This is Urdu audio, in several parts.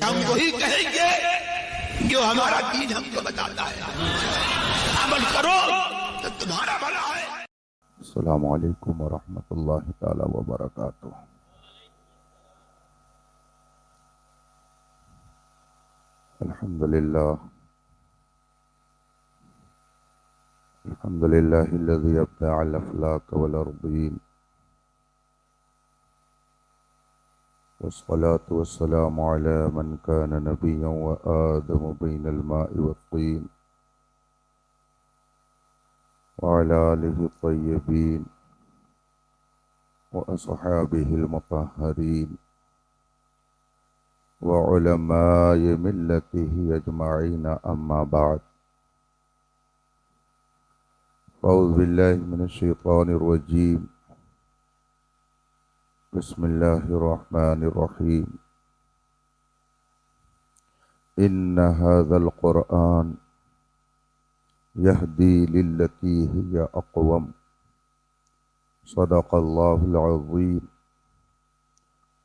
ہم وہی کہیں گے جو ہمارا دین ہم کو بتاتا ہے، عمل کرو تو تمہارا بھلا ہے۔ السلام علیکم ورحمۃ اللہ تعالی وبرکاتہ۔ الحمد للہ الذی ابدع الافلاک والارضین، والصلاة والسلام علی من کان نبیا وآدم بین الماء والطین، وعلی آلہ الطیبین واصحابہ المطہرین وعلماء ملتہ اجمعین، اما بعد، اعوذ باللہ من الشیطان الرجیم، بسم اللہ الرحمن الرحیم۔ ان ھذا القرآن یہدی للتی ہی اقوم، صدق اللہ العظیم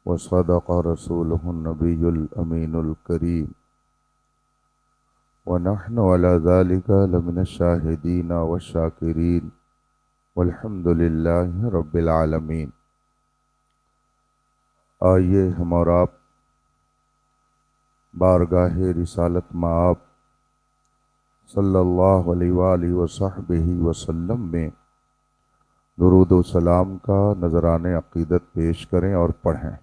وصدق رسولہ النبی الامین الکریم، ونحن علی ذلک لمن الشاہدین والشاکرین، والحمد للہ رب العالمین۔ آئیے ہم اور آپ بارگاہ رسالت مآب صلی اللہ علیہ وآلہ وصحبہ وسلم میں درود و سلام کا نذران عقیدت پیش کریں اور پڑھیں۔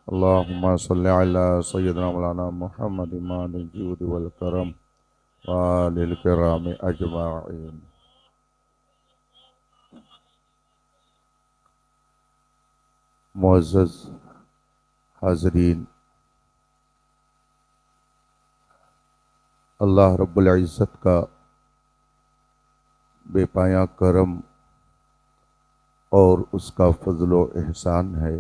اللہم صلی علی سیدنا مولانا محمد امام الجود والکرم وآل الکرام اجمعین۔ معزز حاضرین، اللہ رب العزت کا بے پایاں کرم اور اس کا فضل و احسان ہے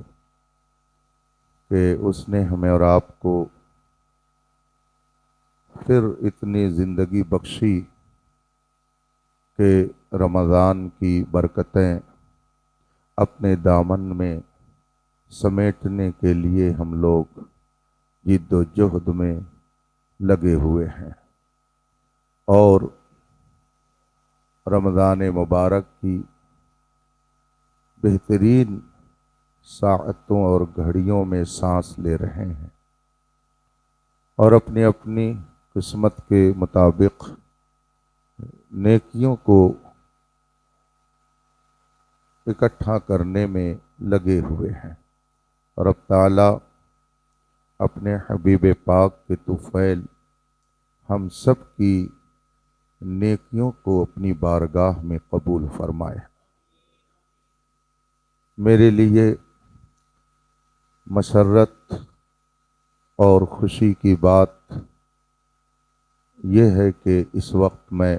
کہ اس نے ہمیں اور آپ کو پھر اتنی زندگی بخشی کہ رمضان کی برکتیں اپنے دامن میں سمیٹنے کے لیے ہم لوگ جد و جہد میں لگے ہوئے ہیں، اور رمضان مبارک کی بہترین ساعتوں اور گھڑیوں میں سانس لے رہے ہیں، اور اپنی اپنی قسمت کے مطابق نیکیوں کو اکٹھا کرنے میں لگے ہوئے ہیں، اور اب تعالیٰ اپنے حبیب پاک کے طفیل ہم سب کی نیکیوں کو اپنی بارگاہ میں قبول فرمائے۔ میرے لیے مسرت اور خوشی کی بات یہ ہے کہ اس وقت میں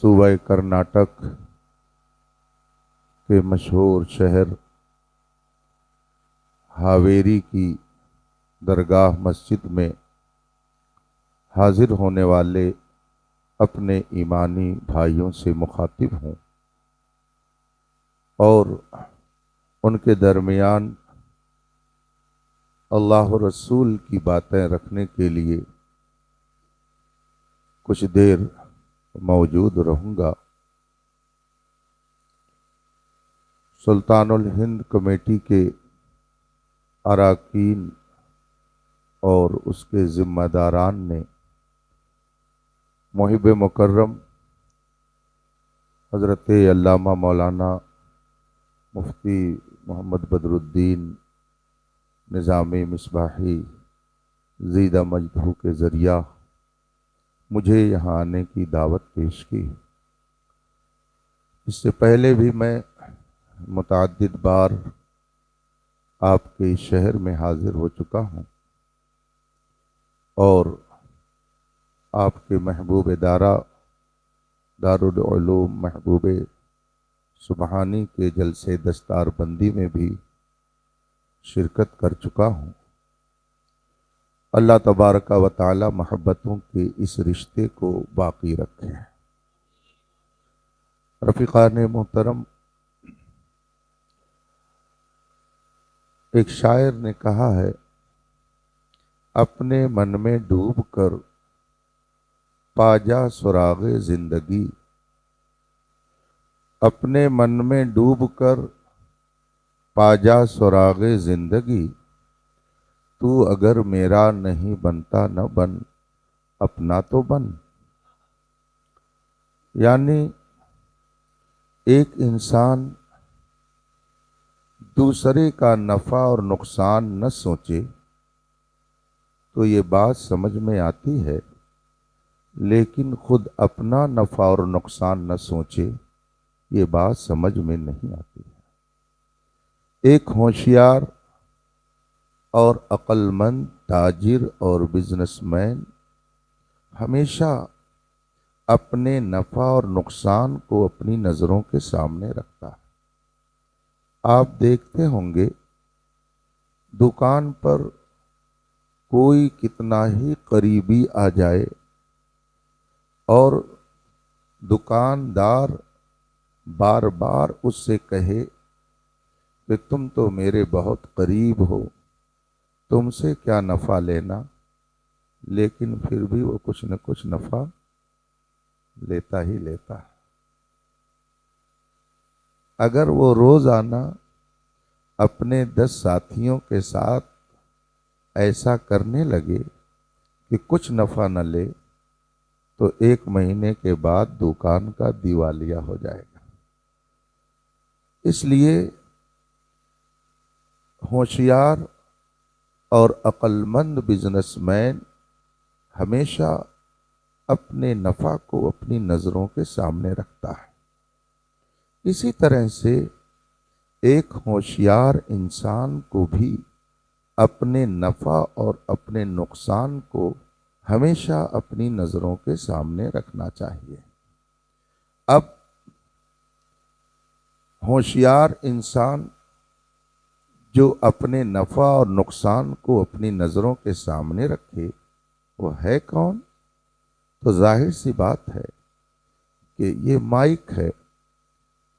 صوبہ کرناٹک کے مشہور شہر ہاویری کی درگاہ مسجد میں حاضر ہونے والے اپنے ایمانی بھائیوں سے مخاطب ہوں، اور ان کے درمیان اللہ و رسول کی باتیں رکھنے کے لیے کچھ دیر موجود رہوں گا۔ سلطان الہند کمیٹی کے اراکین اور اس کے ذمہ داران نے محب مکرم حضرت علامہ مولانا مفتی محمد بدر الدین نظامی مصباحی زیدہ مجدہ کے ذریعہ مجھے یہاں آنے کی دعوت پیش کی۔ اس سے پہلے بھی میں متعدد بار آپ کے شہر میں حاضر ہو چکا ہوں، اور آپ کے محبوب ادارہ دارالعلوم محبوب سبحانی کے جلسے دستار بندی میں بھی شرکت کر چکا ہوں۔ اللہ تبارک و تعالی محبتوں کے اس رشتے کو باقی رکھے۔ رفیقان محترم، ایک شاعر نے کہا ہے، اپنے من میں ڈوب کر پا جا سراغ زندگی، اپنے من میں ڈوب کر پا جا سراغ زندگی، تو اگر میرا نہیں بنتا نہ بن، اپنا تو بن۔ یعنی ایک انسان دوسرے کا نفع اور نقصان نہ سوچے تو یہ بات سمجھ میں آتی ہے، لیکن خود اپنا نفع اور نقصان نہ سوچے یہ بات سمجھ میں نہیں آتی ہے۔ ایک ہوشیار اور عقل مند تاجر اور بزنس مین ہمیشہ اپنے نفع اور نقصان کو اپنی نظروں کے سامنے رکھتا ہے۔ آپ دیکھتے ہوں گے دکان پر کوئی کتنا ہی قریبی آ جائے اور دکاندار بار بار اس سے کہے کہ تم تو میرے بہت قریب ہو، تم سے کیا نفع لینا، لیکن پھر بھی وہ کچھ نہ کچھ نفع لیتا ہی لیتا ہے۔ اگر وہ روزانہ اپنے 10 ساتھیوں کے ساتھ ایسا کرنے لگے کہ کچھ نفع نہ لے تو 1 مہینے کے بعد دکان کا دیوالیہ ہو جائے گا۔ اس لیے ہوشیار اور عقل مند بزنس مین ہمیشہ اپنے نفع کو اپنی نظروں کے سامنے رکھتا ہے۔ اسی طرح سے ایک ہوشیار انسان کو بھی اپنے نفع اور اپنے نقصان کو ہمیشہ اپنی نظروں کے سامنے رکھنا چاہیے۔ اب ہوشیار انسان جو اپنے نفع اور نقصان کو اپنی نظروں کے سامنے رکھے وہ ہے کون؟ تو ظاہر سی بات ہے کہ یہ مائک ہے۔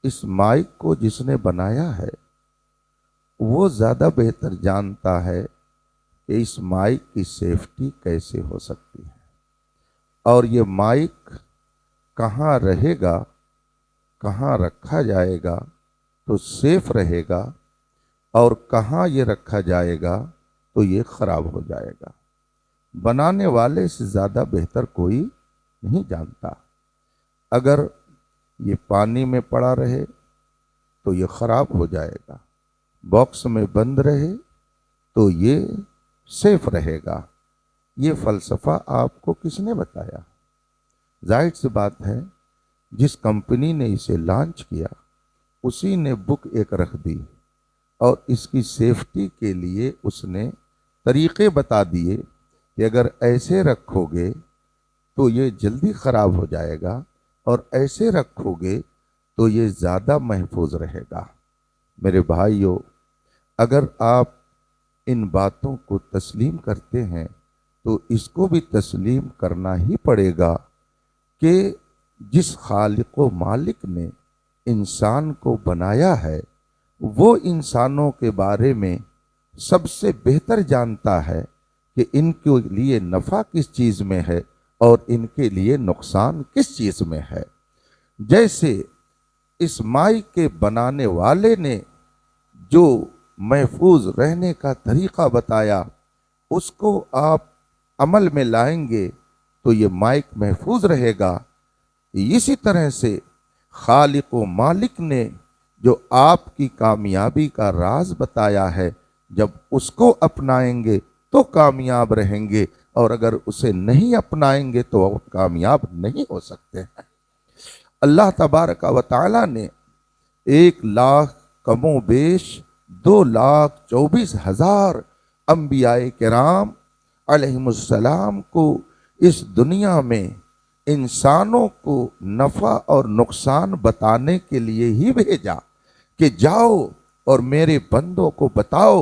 اس مائک کو جس نے بنایا ہے وہ زیادہ بہتر جانتا ہے کہ اس مائک کی سیفٹی کیسے ہو سکتی ہے، اور یہ مائک کہاں رہے گا، کہاں رکھا جائے گا تو سیف رہے گا، اور کہاں یہ رکھا جائے گا تو یہ خراب ہو جائے گا۔ بنانے والے سے زیادہ بہتر کوئی نہیں جانتا۔ اگر یہ پانی میں پڑا رہے تو یہ خراب ہو جائے گا، باکس میں بند رہے تو یہ سیف رہے گا۔ یہ فلسفہ آپ کو کس نے بتایا؟ ظاہر سی بات ہے جس کمپنی نے اسے لانچ کیا اسی نے بک ایک رکھ دی اور اس کی سیفٹی کے لیے اس نے طریقے بتا دیے کہ اگر ایسے رکھو گے تو یہ جلدی خراب ہو جائے گا، اور ایسے رکھو گے تو یہ زیادہ محفوظ رہے گا۔ میرے بھائیو، اگر آپ ان باتوں کو تسلیم کرتے ہیں تو اس کو بھی تسلیم کرنا ہی پڑے گا کہ جس خالق و مالک نے انسان کو بنایا ہے وہ انسانوں کے بارے میں سب سے بہتر جانتا ہے کہ ان کے لیے نفع کس چیز میں ہے اور ان کے لیے نقصان کس چیز میں ہے۔ جیسے اس مائک کے بنانے والے نے جو محفوظ رہنے کا طریقہ بتایا اس کو آپ عمل میں لائیں گے تو یہ مائک محفوظ رہے گا۔ اسی طرح سے خالق و مالک نے جو آپ کی کامیابی کا راز بتایا ہے جب اس کو اپنائیں گے تو کامیاب رہیں گے، اور اگر اسے نہیں اپنائیں گے تو آپ کامیاب نہیں ہو سکتے ہیں۔ اللہ تبارک و تعالی نے 1,00,000 کم و بیش 2,24,000 انبیاء کرام علیہم السلام کو اس دنیا میں انسانوں کو نفع اور نقصان بتانے کے لیے ہی بھیجا کہ جاؤ اور میرے بندوں کو بتاؤ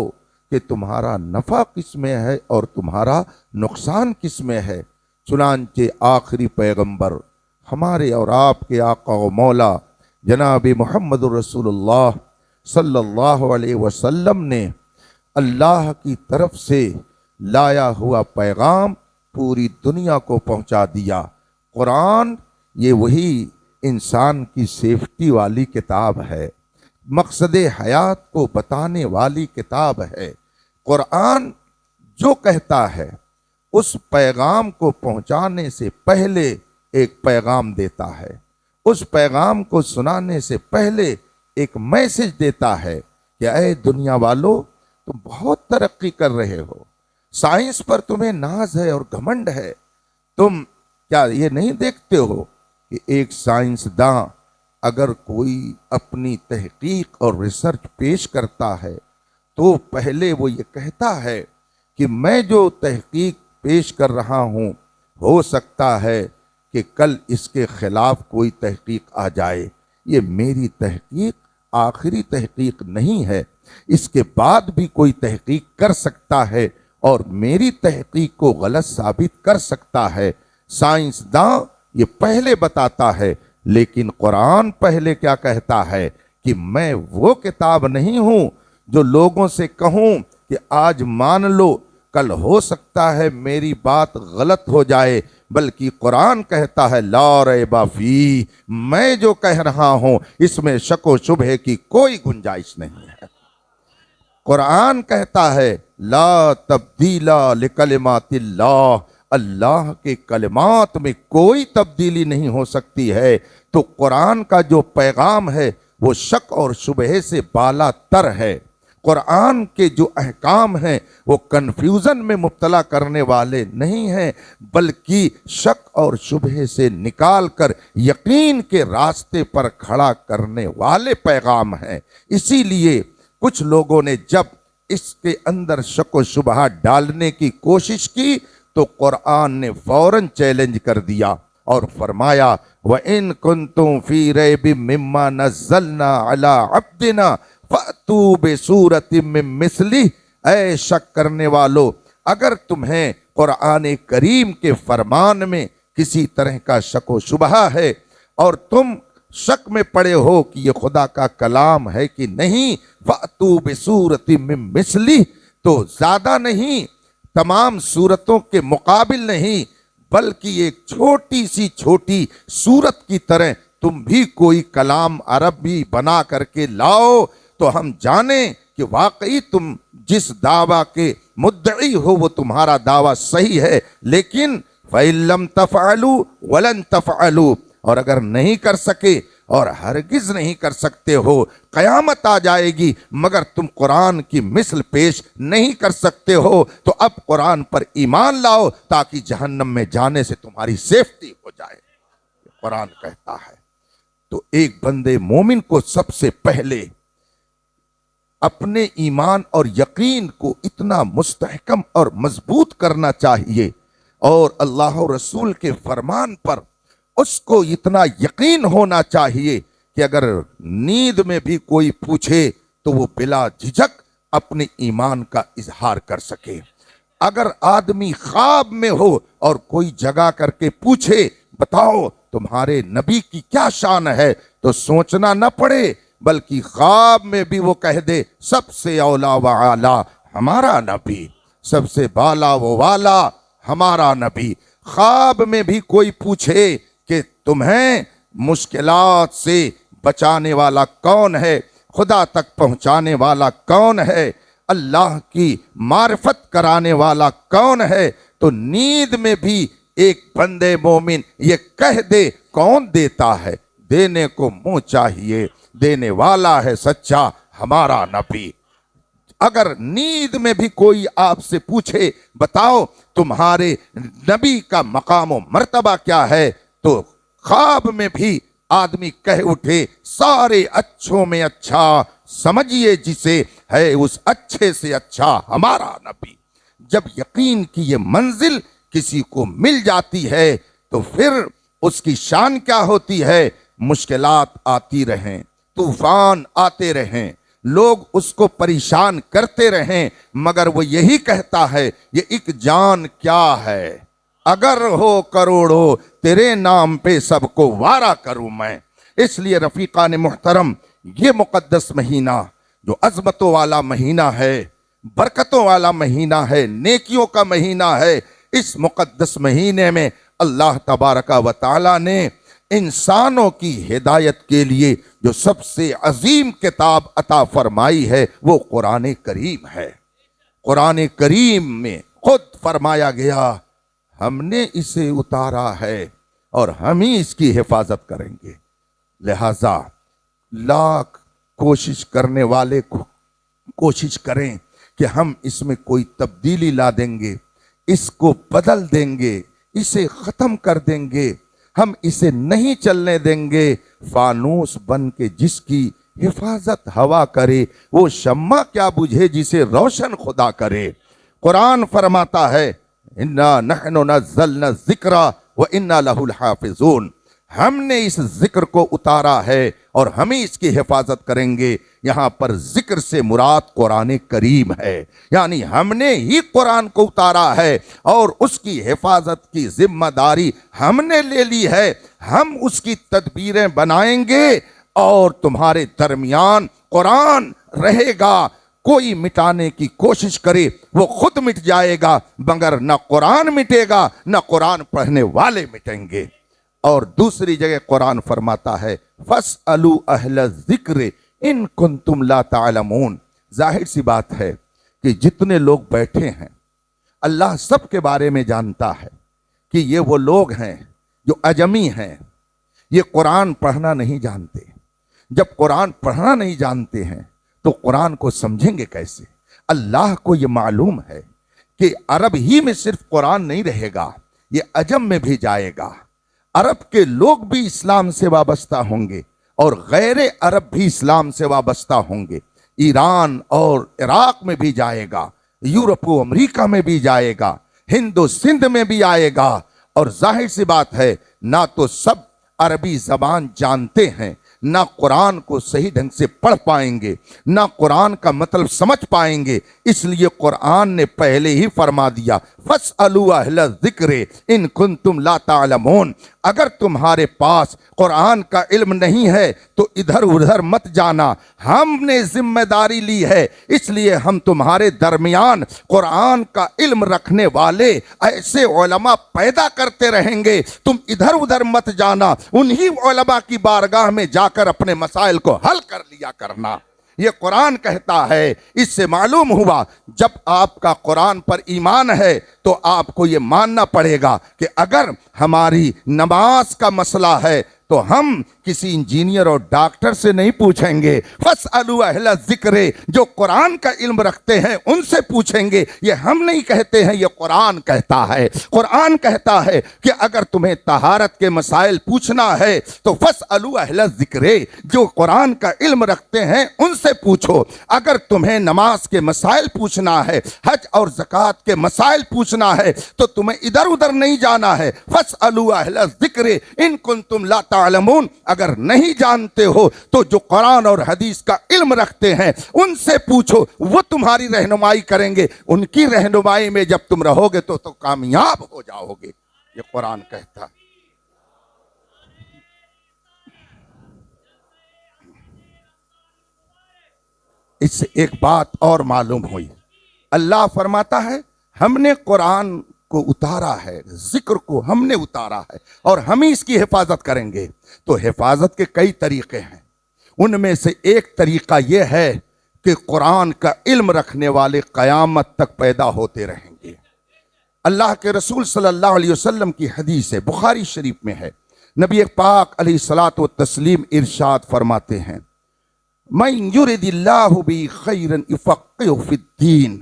کہ تمہارا نفع کس میں ہے اور تمہارا نقصان کس میں ہے۔ چنانچہ آخری پیغمبر ہمارے اور آپ کے آقا و مولا جناب محمد رسول اللہ صلی اللہ علیہ وسلم نے اللہ کی طرف سے لایا ہوا پیغام پوری دنیا کو پہنچا دیا۔ قرآن یہ وہی انسان کی سیفٹی والی کتاب ہے، مقصد حیات کو بتانے والی کتاب ہے۔ قرآن جو کہتا ہے اس پیغام کو پہنچانے سے پہلے ایک پیغام دیتا ہے، اس پیغام کو سنانے سے پہلے ایک میسج دیتا ہے کہ اے دنیا والو، تم بہت ترقی کر رہے ہو، سائنس پر تمہیں ناز ہے اور گھمنڈ ہے، تم کیا یہ نہیں دیکھتے ہو کہ ایک سائنسداں اگر کوئی اپنی تحقیق اور ریسرچ پیش کرتا ہے تو پہلے وہ یہ کہتا ہے کہ میں جو تحقیق پیش کر رہا ہوں ہو سکتا ہے کہ کل اس کے خلاف کوئی تحقیق آ جائے، یہ میری تحقیق آخری تحقیق نہیں ہے، اس کے بعد بھی کوئی تحقیق کر سکتا ہے اور میری تحقیق کو غلط ثابت کر سکتا ہے۔ سائنسداں یہ پہلے بتاتا ہے، لیکن قرآن پہلے کیا کہتا ہے کہ میں وہ کتاب نہیں ہوں جو لوگوں سے کہوں کہ آج مان لو، کل ہو سکتا ہے میری بات غلط ہو جائے، بلکہ قرآن کہتا ہے لا ریب فیہ، میں جو کہہ رہا ہوں اس میں شک و شبہے کی کوئی گنجائش نہیں ہے۔ قرآن کہتا ہے لا تبدیل لکلمات اللہ، اللہ کے کلمات میں کوئی تبدیلی نہیں ہو سکتی ہے۔ تو قرآن کا جو پیغام ہے وہ شک اور شبہے سے بالا تر ہے۔ قرآن کے جو احکام ہیں وہ کنفیوژن میں مبتلا کرنے والے نہیں ہیں، بلکہ شک اور شبہے سے نکال کر یقین کے راستے پر کھڑا کرنے والے پیغام ہیں۔ اسی لیے کچھ لوگوں نے جب اس کے اندر شک و شبہ ڈالنے کی کوشش کی تو قرآن نے فوراً چیلنج کر دیا اور فرمایا وَإِن كُنتُم فِي رَيْبٍ مِّمَّا نَزَّلْنَا عَلَىٰ عَبْدِنَا فَأْتُوا بِسُورَةٍ مِّن مِّثْلِهِ، اے شک کرنے والو، اگر تمہیں قرآن کریم کے فرمان میں کسی طرح کا شک و شبہ ہے اور تم شک میں پڑے ہو کہ یہ خدا کا کلام ہے کہ نہیں، فَأْتُوا بِسُورَةٍ مِّن مِّثْلِهِ، تو زیادہ نہیں، تمام صورتوں کے مقابل نہیں، بلکہ ایک چھوٹی سی چھوٹی صورت کی طرح تم بھی کوئی کلام عربی بنا کر کے لاؤ تو ہم جانیں کہ واقعی تم جس دعویٰ کے مدعی ہو وہ تمہارا دعویٰ صحیح ہے۔ لیکن فَإِن لَّمْ تَفْعَلُوا وَلَن تَفْعَلُوا، اور اگر نہیں کر سکے اور ہرگز نہیں کر سکتے ہو، قیامت آ جائے گی مگر تم قرآن کی مثل پیش نہیں کر سکتے ہو، تو اب قرآن پر ایمان لاؤ تاکہ جہنم میں جانے سے تمہاری سیفٹی ہو جائے، قرآن کہتا ہے۔ تو ایک بندے مومن کو سب سے پہلے اپنے ایمان اور یقین کو اتنا مستحکم اور مضبوط کرنا چاہیے، اور اللہ و رسول کے فرمان پر اس کو اتنا یقین ہونا چاہیے کہ اگر نیند میں بھی کوئی پوچھے تو وہ بلا جھجک اپنے ایمان کا اظہار کر سکے۔ اگر آدمی خواب میں ہو اور کوئی جگہ کر کے پوچھے بتاؤ تمہارے نبی کی کیا شان ہے، تو سوچنا نہ پڑے، بلکہ خواب میں بھی وہ کہہ دے سب سے اولا و اعلیٰ ہمارا نبی، سب سے بالا و والا ہمارا نبی۔ خواب میں بھی کوئی پوچھے کہ تمہیں مشکلات سے بچانے والا کون ہے، خدا تک پہنچانے والا کون ہے، اللہ کی معرفت کرانے والا کون ہے، تو نیند میں بھی ایک بندے مومن یہ کہہ دے کون دیتا ہے، دینے کو منہ چاہیے، دینے والا ہے سچا ہمارا نبی۔ اگر نیند میں بھی کوئی آپ سے پوچھے بتاؤ تمہارے نبی کا مقام و مرتبہ کیا ہے، تو خواب میں بھی آدمی کہہ اٹھے سارے اچھوں میں اچھا سمجھیے جسے، ہے اس اچھے سے اچھا ہمارا نبی۔ جب یقین کی یہ منزل کسی کو مل جاتی ہے تو پھر اس کی شان کیا ہوتی ہے، مشکلات آتی رہیں، طوفان آتے رہیں، لوگ اس کو پریشان کرتے رہیں، مگر وہ یہی کہتا ہے یہ ایک جان کیا ہے، اگر ہو کروڑوں تیرے نام پہ سب کو وارا کروں میں۔ اس لیے رفیقان محترم، یہ مقدس مہینہ جو عظمتوں والا مہینہ ہے، برکتوں والا مہینہ ہے، نیکیوں کا مہینہ ہے۔ اس مقدس مہینے میں اللہ تبارک و تعالی نے انسانوں کی ہدایت کے لیے جو سب سے عظیم کتاب عطا فرمائی ہے وہ قرآن کریم ہے۔ قرآن کریم میں خود فرمایا گیا ہم نے اسے اتارا ہے اور ہم ہی اس کی حفاظت کریں گے۔ لہذا لاکھ کوشش کرنے والے کو کوشش کریں کہ ہم اس میں کوئی تبدیلی لا دیں گے، اس کو بدل دیں گے، اسے ختم کر دیں گے، ہم اسے نہیں چلنے دیں گے۔ فانوس بن کے جس کی حفاظت ہوا کرے وہ شمع کیا بجھے جسے روشن خدا کرے۔ قرآن فرماتا ہے اِنَّا نَحْنُ نَزَّلْنَا الذِّكْرَ وَإِنَّا لَهُ الْحَافِظُونَ، ہم نے اس ذکر کو اتارا ہے اور ہم ہی اس کی حفاظت کریں گے۔ یہاں پر ذکر سے مراد قرآن کریم ہے، یعنی ہم نے ہی قرآن کو اتارا ہے اور اس کی حفاظت کی ذمہ داری ہم نے لے لی ہے۔ ہم اس کی تدبیریں بنائیں گے اور تمہارے درمیان قرآن رہے گا۔ کوئی مٹانے کی کوشش کرے وہ خود مٹ جائے گا، مگر نہ قرآن مٹے گا نہ قرآن پڑھنے والے مٹیں گے۔ اور دوسری جگہ قرآن فرماتا ہے فَاسْأَلُوا أَهْلَ الذِّكْرِ إِن كُنتُمْ لَا تَعْلَمُونَ۔ ظاہر سی بات ہے کہ جتنے لوگ بیٹھے ہیں اللہ سب کے بارے میں جانتا ہے کہ یہ وہ لوگ ہیں جو اجمی ہیں، یہ قرآن پڑھنا نہیں جانتے۔ جب قرآن پڑھنا نہیں جانتے ہیں تو قرآن کو سمجھیں گے کیسے؟ اللہ کو یہ معلوم ہے کہ عرب ہی میں صرف قرآن نہیں رہے گا، یہ عجم میں بھی جائے گا۔ عرب کے لوگ بھی اسلام سے وابستہ ہوں گے اور غیر عرب بھی اسلام سے وابستہ ہوں گے۔ ایران اور عراق میں بھی جائے گا، یورپ و امریکہ میں بھی جائے گا، ہند و سندھ میں بھی آئے گا۔ اور ظاہر سی بات ہے نہ تو سب عربی زبان جانتے ہیں، نہ قرآن کو صحیح ڈھنگ سے پڑھ پائیں گے، نہ قرآن کا مطلب سمجھ پائیں گے۔ اس لیے قرآن نے پہلے ہی فرما دیا فَاسْأَلُوا أَهْلَ الذِّكْرِ إِن كُنتُمْ لَا تَعْلَمُونَ۔ اگر تمہارے پاس قرآن کا علم نہیں ہے تو ادھر ادھر مت جانا، ہم نے ذمہ داری لی ہے، اس لیے ہم تمہارے درمیان قرآن کا علم رکھنے والے ایسے علماء پیدا کرتے رہیں گے۔ تم ادھر ادھر مت جانا، انہی علماء کی بارگاہ میں جا کر اپنے مسائل کو حل کر لیا کرنا۔ یہ قرآن کہتا ہے۔ اس سے معلوم ہوا جب آپ کا قرآن پر ایمان ہے تو آپ کو یہ ماننا پڑے گا کہ اگر ہماری نماز کا مسئلہ ہے تو ہم کسی انجینئر اور ڈاکٹر سے نہیں پوچھیں گے۔ فَاسْأَلُوا أَهْلَ الذِّكْرِ، جو قرآن کا علم رکھتے ہیں ان سے پوچھیں گے۔ یہ ہم نہیں کہتے ہیں، یہ قرآن کہتا ہے۔ قرآن کہتا ہے کہ اگر تمہیں طہارت کے مسائل پوچھنا ہے تو فَاسْأَلُوا أَهْلَ الذِّكْرِ، جو قرآن کا علم رکھتے ہیں ان سے پوچھو۔ اگر تمہیں نماز کے مسائل پوچھنا ہے، حج اور زکوٰۃ کے مسائل پوچھنا ہے تو تمہیں ادھر ادھر نہیں جانا ہے۔ فَاسْأَلُوا أَهْلَ الذِّكْرِ إِن كُنتُمْ لَا تعلمون، اگر نہیں جانتے ہو تو جو قرآن اور حدیث کا علم رکھتے ہیں ان سے پوچھو، وہ تمہاری رہنمائی کریں گے۔ ان کی رہنمائی میں جب تم رہو گے تو کامیاب ہو جاؤ گے، یہ قرآن کہتا ہے۔ اس سے ایک بات اور معلوم ہوئی، اللہ فرماتا ہے ہم نے قرآن کو اتارا ہے، ذکر کو ہم نے اتارا ہے اور ہم ہی اس کی حفاظت کریں گے۔ تو حفاظت کے کئی طریقے ہیں، ان میں سے ایک طریقہ یہ ہے کہ قرآن کا علم رکھنے والے قیامت تک پیدا ہوتے رہیں گے۔ اللہ کے رسول صلی اللہ علیہ وسلم کی حدیث ہے، بخاری شریف میں ہے، نبی پاک علیہ الصلاۃ والتسلیم ارشاد فرماتے ہیں مَن يُرِدِ اللَّهُ بِهِ خَيْرًا يُفَقِّهُ فِي الدِّينِ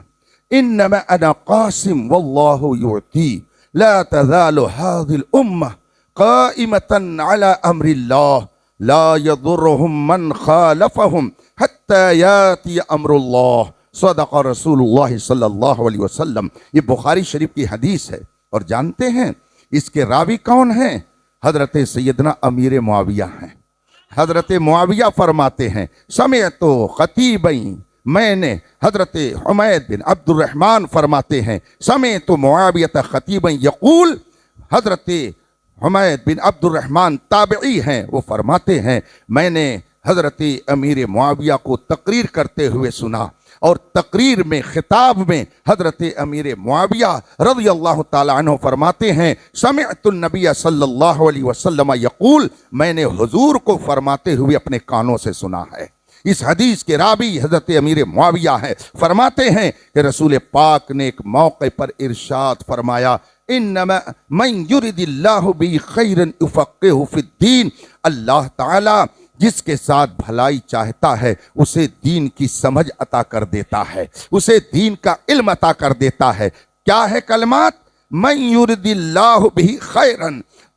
انما انا قاسم والله يعطي لا تزال هذه الامه قائمه على امر الله لا يضرهم من خالفهم حتى ياتي امر الله صدق رسول اللہ صلی اللہ علیہ وسلم۔ یہ بخاری شریف کی حدیث ہے اور جانتے ہیں اس کے راوی کون ہیں؟ حضرت سیدنا امیر معاویہ ہیں۔ حضرت معاویہ فرماتے ہیں سمعت خطیبین، میں نے حضرت حمید بن عبد الرحمن فرماتے ہیں سمعت معاویہ خطیبا یقول، حضرت حمید بن عبد الرحمن تابعی ہیں، وہ فرماتے ہیں میں نے حضرت امیر معاویہ کو تقریر کرتے ہوئے سنا اور تقریر میں خطاب میں حضرت امیر معاویہ رضی اللہ تعالیٰ عنہ فرماتے ہیں سمعت النبی صلی اللہ علیہ وسلم یقول، میں نے حضور کو فرماتے ہوئے اپنے کانوں سے سنا ہے۔ اس حدیث کے راوی حضرت امیر معاویہ ہیں، فرماتے ہیں کہ رسول پاک نے ایک موقع پر ارشاد فرمایا انما من یرد اللہ بہ خیرا یفقہہ فی الدین، اللہ تعالی جس کے ساتھ بھلائی چاہتا ہے اسے دین کی سمجھ عطا کر دیتا ہے، اسے دین کا علم عطا کر دیتا ہے۔ کیا ہے کلمات؟ من یرد اللہ بہ خیرا،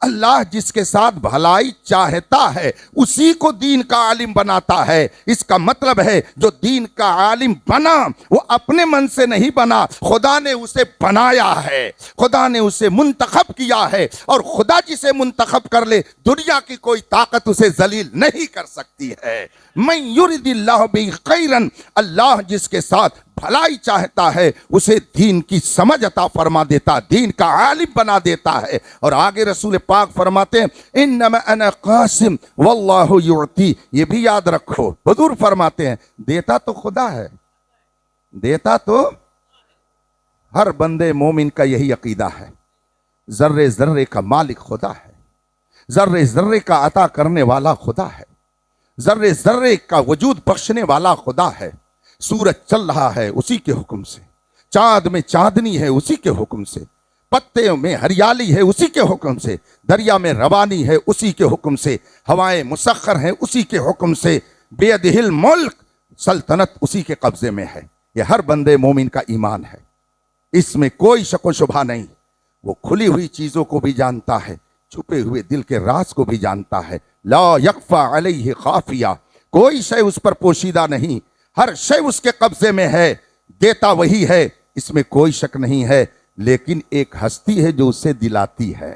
اللہ جس کے ساتھ بھلائی چاہتا ہے اسی کو دین کا عالم بناتا ہے۔ اس کا مطلب ہے جو دین کا عالم بنا وہ اپنے من سے نہیں بنا، خدا نے اسے بنایا ہے، خدا نے اسے منتخب کیا ہے، اور خدا جسے منتخب کر لے دنیا کی کوئی طاقت اسے ذلیل نہیں کر سکتی ہے۔ من یرد اللہ بہ خیرا، اللہ جس کے ساتھ بھلائی چاہتا ہے اسے دین کی سمجھ عطا فرما دیتا، دین کا عالم بنا دیتا ہے۔ اور آگے رسول پاک فرماتے ہیں انما انا قاسم واللہ یعطی، یہ بھی یاد رکھو، حضور فرماتے ہیں دیتا تو خدا ہے، دیتا تو ہر بندے مومن کا یہی عقیدہ ہے، ذرے ذرے کا مالک خدا ہے، ذرے ذرے کا عطا کرنے والا خدا ہے، ذرے ذرے کا وجود بخشنے والا خدا ہے۔ سورج چل رہا ہے اسی کے حکم سے، چاند میں چاندنی ہے اسی کے حکم سے، پتے میں ہریالی ہے اسی کے حکم سے، دریا میں روانی ہے اسی کے حکم سے، ہوائیں مسخر ہیں اسی کے حکم سے، بیدہ الملک، سلطنت اسی کے قبضے میں ہے۔ یہ ہر بندے مومن کا ایمان ہے، اس میں کوئی شک و شبہ نہیں۔ وہ کھلی ہوئی چیزوں کو بھی جانتا ہے، چھپے ہوئے دل کے راز کو بھی جانتا ہے۔ لا یخفی علیہ خافیہ، کوئی شے اس پر پوشیدہ نہیں، ہر شے اس کے قبضے میں ہے، دیتا وہی ہے، اس میں کوئی شک نہیں ہے۔ لیکن ایک ہستی ہے جو اسے دلاتی ہے،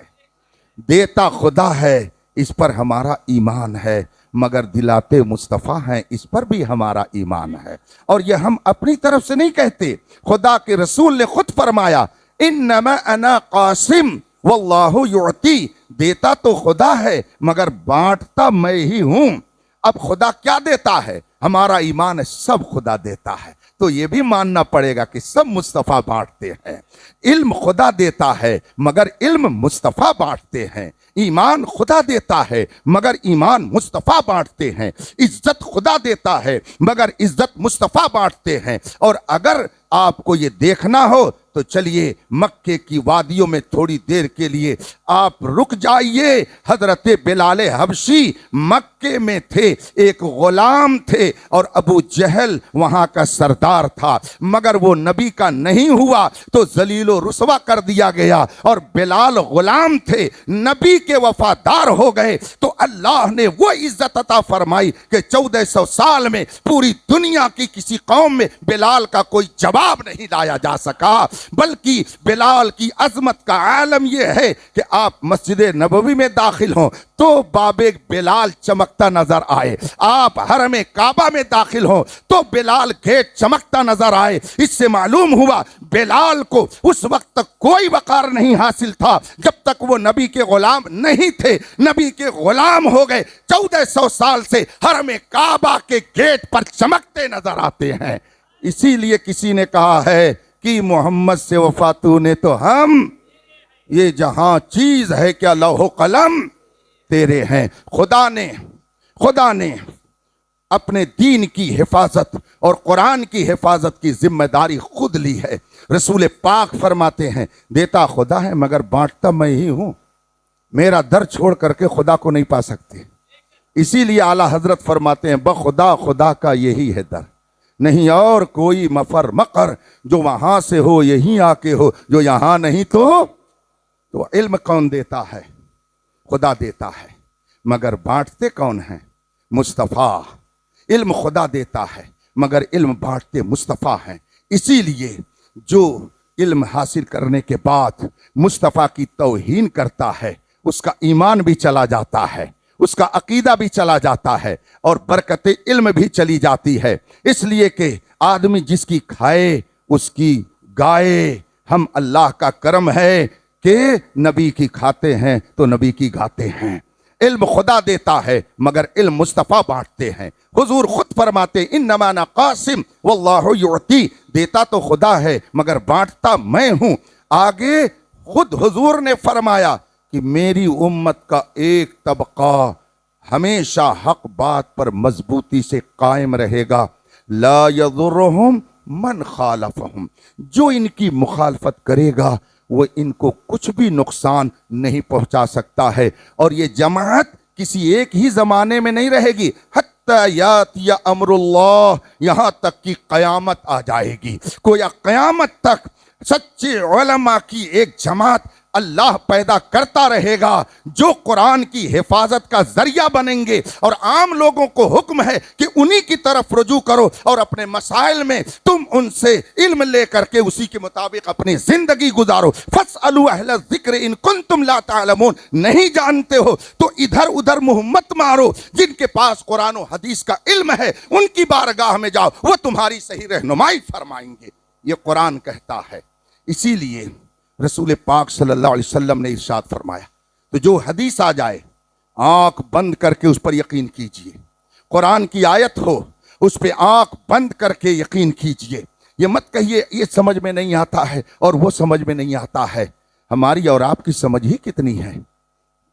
دیتا خدا ہے، اس پر ہمارا ایمان ہے، مگر دلاتے مصطفیٰ ہیں، اس پر بھی ہمارا ایمان ہے۔ اور یہ ہم اپنی طرف سے نہیں کہتے، خدا کے رسول نے خود فرمایا انما انا قاسم واللہ یعطی، دیتا تو خدا ہے مگر بانٹتا میں ہی ہوں۔ اب خدا کیا دیتا ہے؟ ہمارا ایمان ہے سب خدا دیتا ہے، تو یہ بھی ماننا پڑے گا کہ سب مصطفیٰ بانٹتے ہیں۔ علم خدا دیتا ہے مگر علم مصطفیٰ بانٹتے ہیں، ایمان خدا دیتا ہے مگر ایمان مصطفیٰ بانٹتے ہیں، عزت خدا دیتا ہے مگر عزت مصطفیٰ بانٹتے ہیں۔ اور اگر آپ کو یہ دیکھنا ہو تو چلیے مکے کی وادیوں میں تھوڑی دیر کے لیے آپ رک جائیے۔ حضرت بلال حبشی مکے میں تھے، ایک غلام تھے، اور ابو جہل وہاں کا سردار تھا، مگر وہ نبی کا نہیں ہوا تو ذلیل و رسوا کر دیا گیا، اور بلال غلام تھے، نبی کے وفادار ہو گئے تو اللہ نے وہ عزت عطا فرمائی کہ 1400 سال میں پوری دنیا کی کسی قوم میں بلال کا کوئی جواب نہیں لایا جا سکا۔ بلکہ بلال کی عظمت کا عالم یہ ہے کہ آپ مسجد نبوی میں داخل ہوں تو باب بلال چمکتا نظر آئے، آپ حرم کعبہ میں داخل ہوں تو بلال گیٹ چمکتا نظر آئے۔ اس سے معلوم ہوا بلال کو اس وقت تک کوئی وقار نہیں حاصل تھا جب تک وہ نبی کے غلام نہیں تھے، نبی کے غلام ہو گئے 1400 سال سے حرم کعبہ کے گیٹ پر چمکتے نظر آتے ہیں۔ اسی لیے کسی نے کہا ہے کہ محمد سے وفاتو نے تو ہم، یہ جہاں چیز ہے کیا لوح و قلم تیرے ہیں۔ خدا نے اپنے دین کی حفاظت اور قرآن کی حفاظت کی ذمہ داری خود لی ہے۔ رسول پاک فرماتے ہیں دیتا خدا ہے مگر بانٹتا میں ہی ہوں، میرا در چھوڑ کر کے خدا کو نہیں پا سکتے۔ اسی لیے اعلیٰ حضرت فرماتے ہیں بخدا خدا کا یہی ہے در، نہیں اور کوئی مفر مقر، جو وہاں سے ہو یہیں آ کے ہو، جو یہاں نہیں تو علم کون دیتا ہے؟ خدا دیتا ہے، مگر بانٹتے کون ہیں؟ مصطفیٰ۔ علم خدا دیتا ہے مگر علم بانٹتے مصطفیٰ ہیں۔ اسی لیے جو علم حاصل کرنے کے بعد مصطفیٰ کی توہین کرتا ہے اس کا ایمان بھی چلا جاتا ہے، اس کا عقیدہ بھی چلا جاتا ہے، اور برکت علم بھی چلی جاتی ہے۔ اس لیے کہ آدمی جس کی کھائے اس کی گائے۔ ہم اللہ کا کرم ہے کہ نبی کی کھاتے ہیں تو نبی کی گاتے ہیں۔ علم خدا دیتا ہے مگر علم مصطفیٰ بانٹتے ہیں۔ حضور خود فرماتے انما انا قاسم واللہ یعطی، دیتا تو خدا ہے مگر بانٹتا میں ہوں۔ آگے خود حضور نے فرمایا کہ میری امت کا ایک طبقہ ہمیشہ حق بات پر مضبوطی سے قائم رہے گا، لا یضرہم من خالفہم، جو ان کی مخالفت کرے گا وہ ان کو کچھ بھی نقصان نہیں پہنچا سکتا ہے۔ اور یہ جماعت کسی ایک ہی زمانے میں نہیں رہے گی، حتی یاتی امر اللہ، یہاں تک کہ قیامت آ جائے گی۔ گویا قیامت تک سچے علماء کی ایک جماعت اللہ پیدا کرتا رہے گا جو قرآن کی حفاظت کا ذریعہ بنیں گے، اور عام لوگوں کو حکم ہے کہ انہی کی طرف رجوع کرو اور اپنے مسائل میں تم ان سے علم لے کر کے اسی کے مطابق اپنی زندگی گزارو۔ فاسألوا اہل الذکر ان کنتم لا تعلمون، نہیں جانتے ہو تو ادھر ادھر منہ مت مارو، جن کے پاس قرآن و حدیث کا علم ہے ان کی بارگاہ میں جاؤ، وہ تمہاری صحیح رہنمائی فرمائیں گے۔ یہ قرآن کہتا ہے۔ اسی لیے رسول پاک صلی اللہ علیہ وسلم نے ارشاد فرمایا، تو جو حدیث آ جائے آنکھ بند کر کے اس پر یقین کیجئے، قرآن کی آیت ہو اس پہ آنکھ بند کر کے یقین کیجئے۔ یہ مت کہیے یہ سمجھ میں نہیں آتا ہے اور وہ سمجھ میں نہیں آتا ہے۔ ہماری اور آپ کی سمجھ ہی کتنی ہے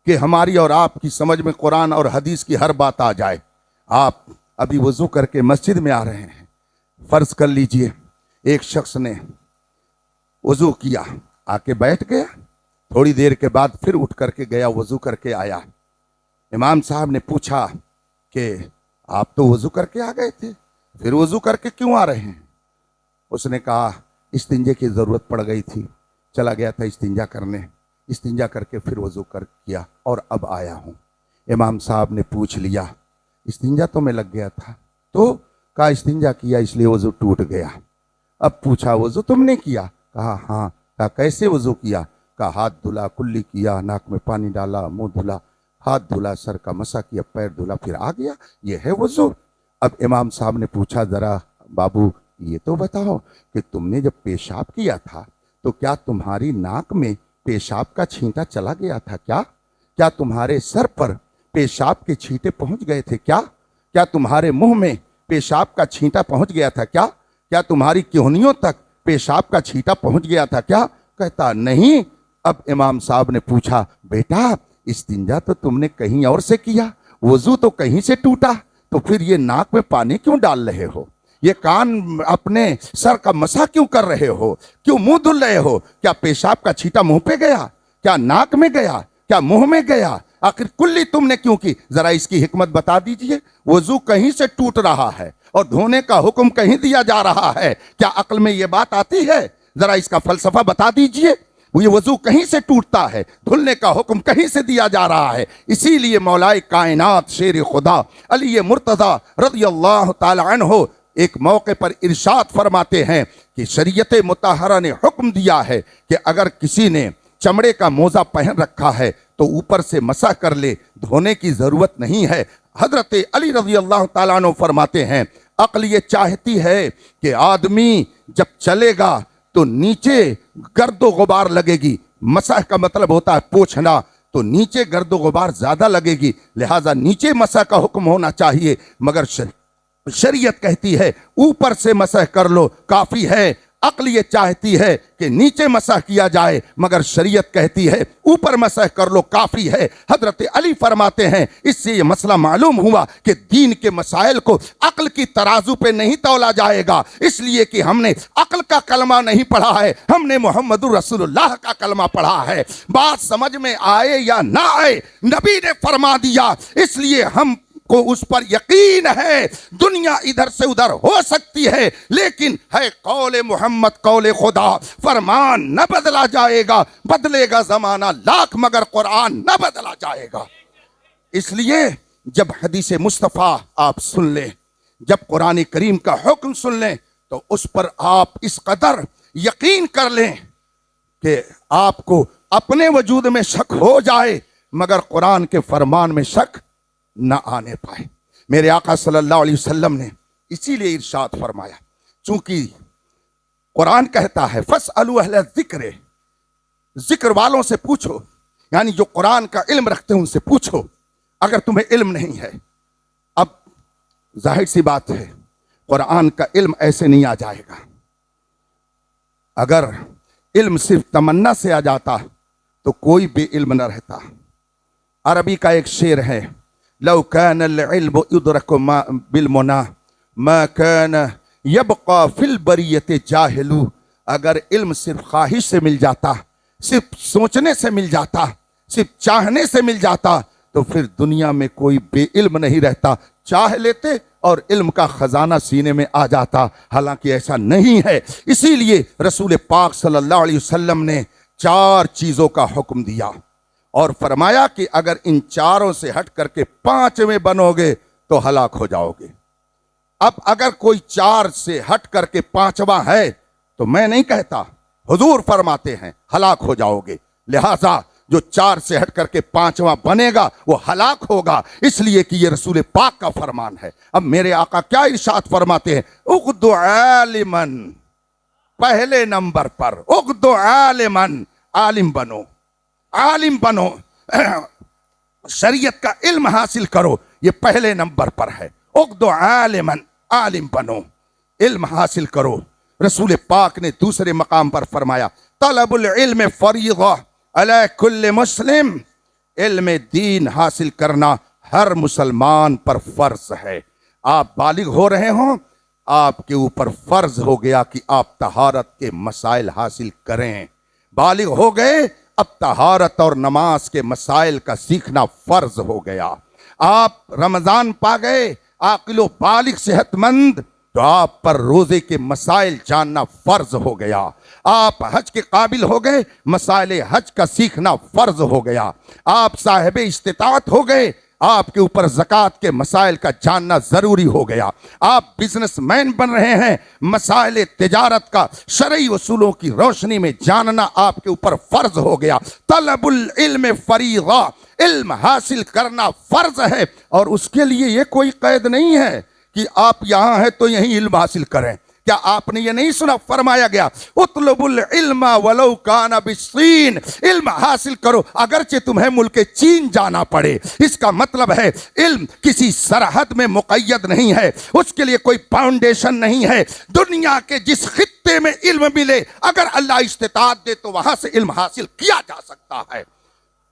کہ ہماری اور آپ کی سمجھ میں قرآن اور حدیث کی ہر بات آ جائے۔ آپ ابھی وضو کر کے مسجد میں آ رہے ہیں، فرض کر لیجئے ایک شخص نے وضو کیا، آ کے بیٹھ گیا، تھوڑی دیر کے بعد پھر اٹھ کر کے گیا، وضو کر کے آیا۔ امام صاحب نے پوچھا کہ آپ تو وضو کر کے آ گئے تھے، پھر وضو کر کے کیوں آ رہے ہیں؟ اس نے کہا استنجے کی ضرورت پڑ گئی تھی، چلا گیا تھا استنجا کرنے، استنجا کر کے پھر وضو کر کیا اور اب آیا ہوں۔ امام صاحب نے پوچھ لیا استنجا تو میں لگ گیا تھا، تو کہا استنجا کیا اس لیے وضو ٹوٹ گیا۔ اب پوچھا وضو تم نے کیا؟ کہا ہاں۔ کہا کیسے وضو کیا؟ کہا ہاتھ دھلا، کلی کیا، ناک میں پانی ڈالا، منہ دھلا، ہاتھ دھلا، سر کا مسح کیا، پیر دھلا، پھر آ گیا، یہ ہے وضو۔ اب امام صاحب نے پوچھا ذرا بابو یہ تو بتاؤ کہ تم نے جب پیشاب کیا تھا تو کیا تمہاری ناک میں پیشاب کا چھینٹا چلا گیا تھا؟ کیا تمہارے سر پر پیشاب کے چھینٹے پہنچ گئے تھے؟ کیا تمہارے منہ میں پیشاب کا چھینٹا پہنچ گیا تھا؟ کیا تمہاری کہنیوں تک پیشاب کا چھینٹا پہنچ گیا تھا؟ کہتا نہیں۔ اب امام صاحب نے پوچھا بیٹا استنجا تو تم نے کہیں اور سے کیا، وضو تو کہیں سے ٹوٹا، تو پھر یہ ناک میں پانی کیوں ڈال رہے ہو؟ یہ کان اپنے سر کا مسح کیوں کر رہے ہو؟ کیوں منہ دھل رہے ہو؟ کیا پیشاب کا چھینٹا منہ پہ گیا؟ کیا ناک میں گیا؟ کیا منہ میں گیا؟ آخر کلی تم نے کیوں کی؟ ذرا اس کی حکمت بتا دیجئے۔ وضو کہیں سے ٹوٹ رہا ہے اور دھونے کا حکم کہیں دیا جا رہا ہے، کیا عقل میں یہ بات آتی ہے؟ ذرا اس کا فلسفہ بتا دیجئے۔ یہ وضو کہیں سے ٹوٹتا ہے، دھلنے کا حکم کہیں سے دیا جا رہا ہے۔ اسی لیے مولائے کائنات شیر خدا علی مرتضیٰ رضی اللہ تعالی عنہ ایک موقع پر ارشاد فرماتے ہیں کہ شریعت مطہرہ نے حکم دیا ہے کہ اگر کسی نے چمڑے کا موزہ پہن رکھا ہے تو اوپر سے مسح کر لے، دھونے کی ضرورت نہیں ہے۔ حضرت علی رضی اللہ تعالیٰ عنہ فرماتے ہیں عقل یہ چاہتی ہے کہ آدمی جب چلے گا تو نیچے گرد و غبار لگے گی، مسح کا مطلب ہوتا ہے پوچھنا، تو نیچے گرد و غبار زیادہ لگے گی، لہٰذا نیچے مسح کا حکم ہونا چاہیے، مگر شریعت کہتی ہے اوپر سے مسح کر لو کافی ہے۔ عقل یہ چاہتی ہے کہ نیچے مسح کیا جائے، مگر شریعت کہتی ہے اوپر مسح کر لو کافی ہے۔ حضرت علی فرماتے ہیں اس سے یہ مسئلہ معلوم ہوا کہ دین کے مسائل کو عقل کی ترازو پہ نہیں تولا جائے گا، اس لیے کہ ہم نے عقل کا کلمہ نہیں پڑھا ہے، ہم نے محمد رسول اللہ کا کلمہ پڑھا ہے۔ بات سمجھ میں آئے یا نہ آئے نبی نے فرما دیا، اس لیے ہم کو اس پر یقین ہے۔ دنیا ادھر سے ادھر ہو سکتی ہے لیکن ہے قول محمد قول خدا، فرمان نہ بدلا جائے گا، بدلے گا زمانہ لاکھ مگر قرآن نہ بدلا جائے گا۔ اس لیے جب حدیث مصطفیٰ آپ سن لیں، جب قرآن کریم کا حکم سن لیں تو اس پر آپ اس قدر یقین کر لیں کہ آپ کو اپنے وجود میں شک ہو جائے مگر قرآن کے فرمان میں شک نہ آنے پائے۔ میرے آقا صلی اللہ علیہ وسلم نے اسی لیے ارشاد فرمایا، چونکہ قرآن کہتا ہے فاسألوا اہل الذکر، ذکر والوں سے پوچھو، یعنی جو قرآن کا علم رکھتے ہیں ان سے پوچھو۔ اگر تمہیں علم نہیں ہے، اب ظاہر سی بات ہے قرآن کا علم ایسے نہیں آ جائے گا۔ اگر علم صرف تمنا سے آ جاتا تو کوئی بے علم نہ رہتا۔ عربی کا ایک شعر ہے، لو كان العلم يدرك بالمنى ما كان يبقى في البریة جاہل۔ اگر علم صرف خواہش سے مل جاتا، صرف سوچنے سے مل جاتا، صرف چاہنے سے مل جاتا تو پھر دنیا میں کوئی بے علم نہیں رہتا۔ چاہ لیتے اور علم کا خزانہ سینے میں آ جاتا، حالانکہ ایسا نہیں ہے۔ اسی لیے رسول پاک صلی اللہ علیہ وسلم نے 4 چیزوں کا حکم دیا اور فرمایا کہ اگر ان 4 سے ہٹ کر کے 5ویں بنو گے تو ہلاک ہو جاؤ گے۔ اب اگر کوئی 4 سے ہٹ کر کے 5واں ہے تو میں نہیں کہتا، حضور فرماتے ہیں ہلاک ہو جاؤ گے۔ لہٰذا جو 4 سے ہٹ کر کے 5واں بنے گا وہ ہلاک ہوگا، اس لیے کہ یہ رسول پاک کا فرمان ہے۔ اب میرے آقا کیا ارشاد فرماتے ہیں؟ اغد عالما، پہلے نمبر پر اغد عالما، عالم بنو، عالم بنو، شریعت کا علم حاصل کرو، یہ پہلے نمبر پر ہے۔ اغد عالما، عالم بنو، علم حاصل کرو۔ رسول پاک نے دوسرے مقام پر فرمایا طلب العلم فریضہ علی کل مسلم، علم دین حاصل کرنا ہر مسلمان پر فرض ہے۔ آپ بالغ ہو رہے ہوں، آپ کے اوپر فرض ہو گیا کہ آپ طہارت کے مسائل حاصل کریں۔ بالغ ہو گئے، اب طہارت اور نماز کے مسائل کا سیکھنا فرض ہو گیا۔ آپ رمضان پا گئے، عاقل و بالغ صحت مند، تو آپ پر روزے کے مسائل جاننا فرض ہو گیا۔ آپ حج کے قابل ہو گئے، مسائل حج کا سیکھنا فرض ہو گیا۔ آپ صاحب استطاعت ہو گئے، آپ کے اوپر زکوٰۃ کے مسائل کا جاننا ضروری ہو گیا۔ آپ بزنس مین بن رہے ہیں، مسائل تجارت کا شرعی اصولوں کی روشنی میں جاننا آپ کے اوپر فرض ہو گیا۔ طلب العلم فریضہ، علم حاصل کرنا فرض ہے، اور اس کے لیے یہ کوئی قید نہیں ہے کہ آپ یہاں ہیں تو یہیں علم حاصل کریں۔ کیا آپ نے یہ نہیں سنا؟ فرمایا گیا اطلب العلم ولو کان بالصین، علم حاصل کرو اگرچہ تمہیں ملک چین جانا پڑے۔ اس کا مطلب ہے علم کسی سرحد میں مقید نہیں ہے، اس کے لیے کوئی فاؤنڈیشن نہیں ہے۔ دنیا کے جس خطے میں علم ملے، اگر اللہ استطاعت دے تو وہاں سے علم حاصل کیا جا سکتا ہے۔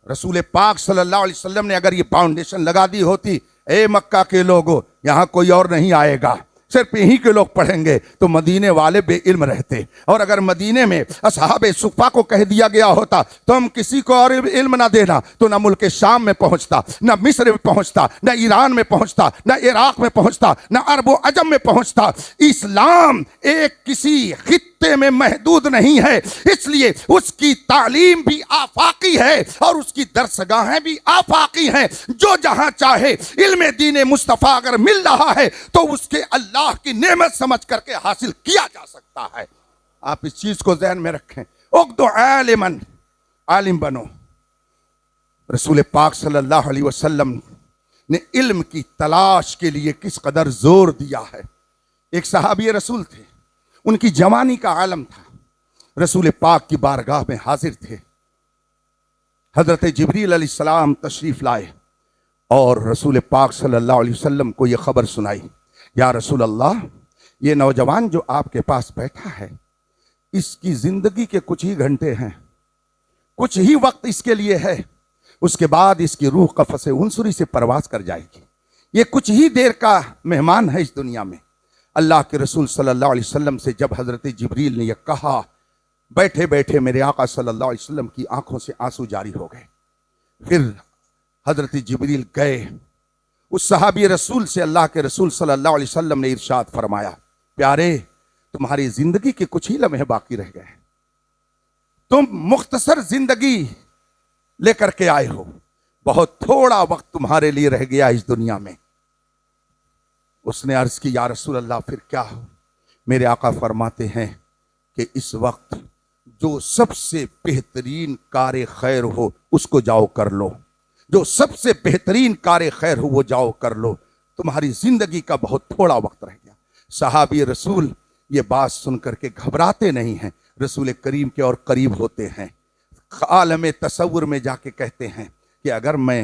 رسول پاک صلی اللہ علیہ وسلم نے اگر یہ فاؤنڈیشن لگا دی ہوتی، اے مکہ کے لوگوں یہاں کوئی اور نہیں آئے گا، صرف یہی کے لوگ پڑھیں گے، تو مدینے والے بے علم رہتے۔ اور اگر مدینے میں اصحاب صفا کو کہہ دیا گیا ہوتا تم کسی کو اور علم نہ دینا، تو نہ ملک شام میں پہنچتا، نہ مصر میں پہنچتا، نہ ایران میں پہنچتا، نہ عراق میں پہنچتا، نہ عرب و عجم میں پہنچتا۔ اسلام ایک کسی خطے میں محدود نہیں ہے، اس لیے اس کی تعلیم بھی آفاقی ہے اور اس کی درسگاہیں بھی آفاقی ہیں۔ جو جہاں چاہے علم دین مصطفیٰ اگر مل رہا ہے تو اس کے اللہ کی نعمت سمجھ کر کے حاصل کیا جا سکتا ہے۔ آپ اس چیز کو ذہن میں رکھیں۔ اغد عالما، عالم بنو۔ رسول پاک صلی اللہ علیہ وسلم نے علم کی تلاش کے لیے کس قدر زور دیا ہے۔ ایک صحابی رسول تھے، ان کی جوانی کا عالم تھا، رسول پاک کی بارگاہ میں حاضر تھے۔ حضرت جبریل علیہ السلام تشریف لائے اور رسول پاک صلی اللہ علیہ وسلم کو یہ خبر سنائی، یا رسول اللہ، یہ نوجوان جو آپ کے پاس بیٹھا ہے، اس کی زندگی کے کچھ ہی گھنٹے ہیں، کچھ ہی وقت اس کے لیے ہے، اس کے بعد اس کی روح قفس عنصری سے پرواز کر جائے گی۔ یہ کچھ ہی دیر کا مہمان ہے اس دنیا میں۔ اللہ کے رسول صلی اللہ علیہ وسلم سے جب حضرت جبریل نے یہ کہا، بیٹھے بیٹھے میرے آقا صلی اللہ علیہ وسلم کی آنکھوں سے آنسو جاری ہو گئے۔ پھر حضرت جبریل گئے، اس صحابی رسول سے اللہ کے رسول صلی اللہ علیہ وسلم نے ارشاد فرمایا، پیارے، تمہاری زندگی کے کچھ ہی لمحے باقی رہ گئے، تم مختصر زندگی لے کر کے آئے ہو، بہت تھوڑا وقت تمہارے لیے رہ گیا اس دنیا میں۔ اس نے عرض کی، یا رسول اللہ پھر کیا ہو؟ میرے آقا فرماتے ہیں کہ اس وقت جو سب سے بہترین کار خیر ہو اس کو جاؤ کر لو، جو سب سے بہترین کار خیر ہو وہ جاؤ کر لو، تمہاری زندگی کا بہت تھوڑا وقت رہ گیا۔ صحابی رسول یہ بات سن کر کے گھبراتے نہیں ہیں، رسول کریم کے اور قریب ہوتے ہیں، عالم تصور میں جا کے کہتے ہیں کہ اگر میں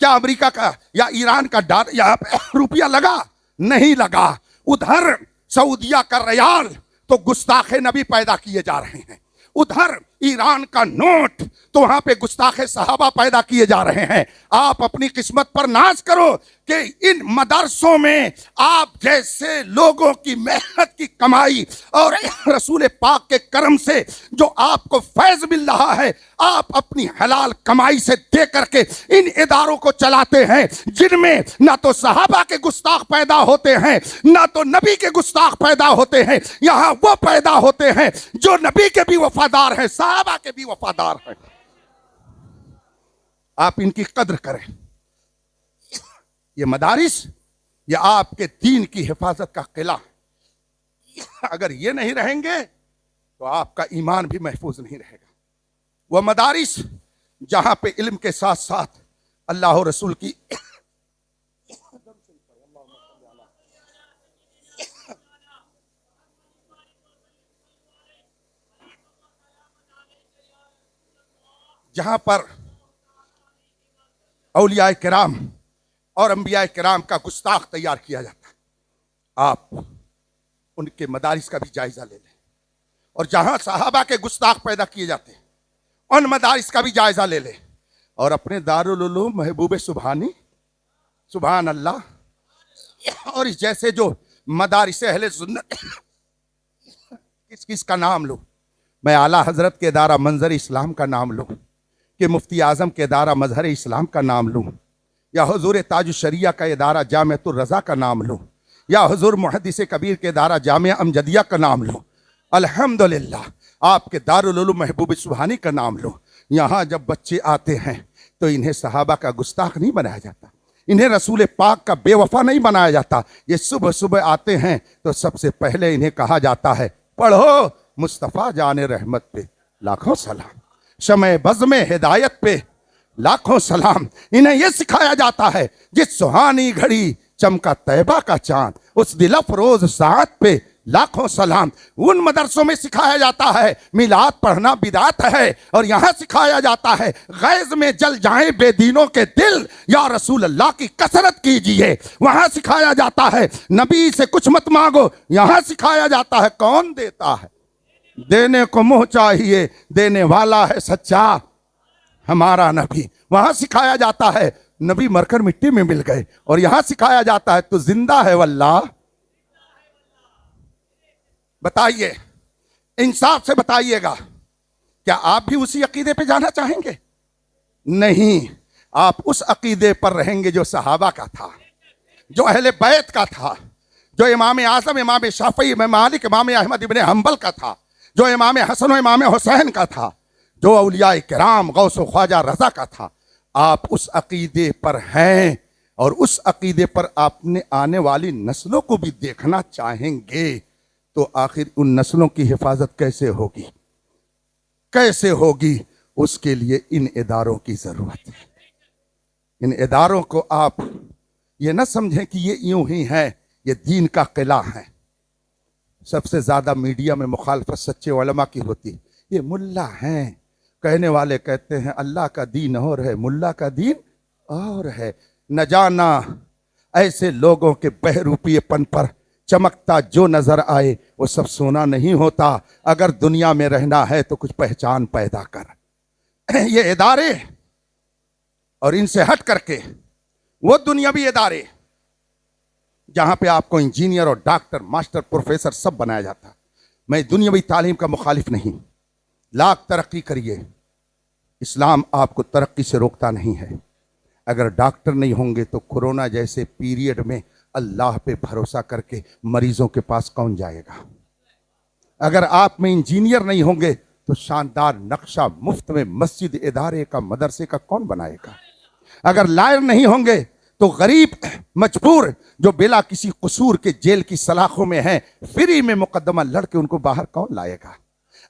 کیا امریکہ کا یا ایران کا یہاں پہ روپیہ لگا؟ نہیں لگا. ادھر سعودیہ کا ریال تو گستاخ نبی پیدا کیے جا رہے ہیں. ادھر ایران کا نوٹ تو وہاں پہ گستاخ صحابہ پیدا کیے جا رہے ہیں. آپ اپنی قسمت پر ناز کرو کہ ان مدرسوں میں آپ جیسے لوگوں کی محنت کی کمائی اور رسول پاک کے کرم سے جو آپ کو فیض مل رہا ہے، آپ اپنی حلال کمائی سے دے کر کے ان اداروں کو چلاتے ہیں جن میں نہ تو صحابہ کے گستاخ پیدا ہوتے ہیں نہ تو نبی کے گستاخ پیدا ہوتے ہیں. یہاں وہ پیدا ہوتے ہیں جو نبی کے بھی وفادار ہیں، صحابہ کے بھی وفادار ہیں. آپ ان کی قدر کریں. یہ مدارس یہ آپ کے دین کی حفاظت کا قلعہ. اگر یہ نہیں رہیں گے تو آپ کا ایمان بھی محفوظ نہیں رہے گا. وہ مدارس جہاں پہ علم کے ساتھ ساتھ اللہ و رسول کی جہاں پر اولیاء کرام اور انبیاء کرام کا گستاخ تیار کیا جاتا ہے، آپ ان کے مدارس کا بھی جائزہ لے لیں. اور جہاں صحابہ کے گستاخ پیدا کیے جاتے ہیں ان مدارس کا بھی جائزہ لے لیں. اور اپنے دارالعلوم محبوب سبحانی سبحان اللہ اور اس جیسے جو مدارس اہل سنت کس کس کا نام لوں؟ میں اعلیٰ حضرت کے ادارہ منظر اسلام کا نام لوں کہ مفتی اعظم کے ادارہ مظہر اسلام کا نام لوں، یا حضور تاج الشریعہ کا ادارہ جامعۃ الرضا کا نام لوں، یا حضور محدث کبیر کے ادارہ جامعہ امجدیہ کا نام لوں. الحمدللہ آپ کے دارالعلوم محبوب سبحانی کا نام لوں. یہاں جب بچے آتے ہیں تو انہیں صحابہ کا گستاخ نہیں بنایا جاتا، انہیں رسول پاک کا بے وفا نہیں بنایا جاتا. یہ صبح صبح آتے ہیں تو سب سے پہلے انہیں کہا جاتا ہے پڑھو مصطفیٰ جان رحمت پہ لاکھوں سلام، شمع بزم ہدایت پہ لاکھوں سلام. انہیں یہ سکھایا جاتا ہے جس سہانی گھڑی چمکا طیبہ کا چاند اس دل افروز ساعت پہ لاکھوں سلام. ان مدرسوں میں سکھایا جاتا ہے میلاد پڑھنا بدعت ہے، اور یہاں سکھایا جاتا ہے غیظ میں جل جائیں بے دینوں کے دل یا رسول اللہ کی کثرت کیجئے. وہاں سکھایا جاتا ہے نبی سے کچھ مت مانگو، یہاں سکھایا جاتا ہے کون دیتا ہے، دینے کو منہ چاہیے، دینے والا ہے سچا ہمارا نبی. وہاں سکھایا جاتا ہے نبی مر کر مٹی میں مل گئے، اور یہاں سکھایا جاتا ہے تو زندہ ہے واللہ. بتائیے انصاف سے بتائیے گا، کیا آپ بھی اسی عقیدے پہ جانا چاہیں گے؟ نہیں، آپ اس عقیدے پر رہیں گے جو صحابہ کا تھا، جو اہل بیت کا تھا، جو امام اعظم امام شافعی امام مالک امام احمد ابن حنبل کا تھا، جو امام حسن و امام حسین کا تھا، جو اولیاء کرام غوث و خواجہ رضا کا تھا. آپ اس عقیدے پر ہیں اور اس عقیدے پر آپ نے آنے والی نسلوں کو بھی دیکھنا چاہیں گے. تو آخر ان نسلوں کی حفاظت کیسے ہوگی؟ کیسے ہوگی؟ اس کے لیے ان اداروں کی ضرورت ہے. ان اداروں کو آپ یہ نہ سمجھیں کہ یہ یوں ہی ہے، یہ دین کا قلعہ ہے. سب سے زیادہ میڈیا میں مخالفت سچے علماء کی ہوتی. یہ ملا ہیں، کہنے والے کہتے ہیں اللہ کا دین اور ہے، ملا کا دین اور ہے. نہ جانا ایسے لوگوں کے بہروپیے پن پر چمکتا جو نظر آئے وہ سب سونا نہیں ہوتا. اگر دنیا میں رہنا ہے تو کچھ پہچان پیدا کر. یہ ادارے اور ان سے ہٹ کر کے وہ دنیاوی ادارے جہاں پہ آپ کو انجینئر اور ڈاکٹر ماسٹر پروفیسر سب بنایا جاتا. میں دنیاوی تعلیم کا مخالف نہیں، لاکھ ترقی کریے، اسلام آپ کو ترقی سے روکتا نہیں ہے. اگر ڈاکٹر نہیں ہوں گے تو کورونا جیسے پیریڈ میں اللہ پہ بھروسہ کر کے مریضوں کے پاس کون جائے گا؟ اگر آپ میں انجینئر نہیں ہوں گے تو شاندار نقشہ مفت میں مسجد ادارے کا مدرسے کا کون بنائے گا؟ اگر لائر نہیں ہوں گے تو غریب مجبور جو بلا کسی قصور کے جیل کی سلاخوں میں ہیں فری میں مقدمہ لڑ کے ان کو باہر کون لائے گا؟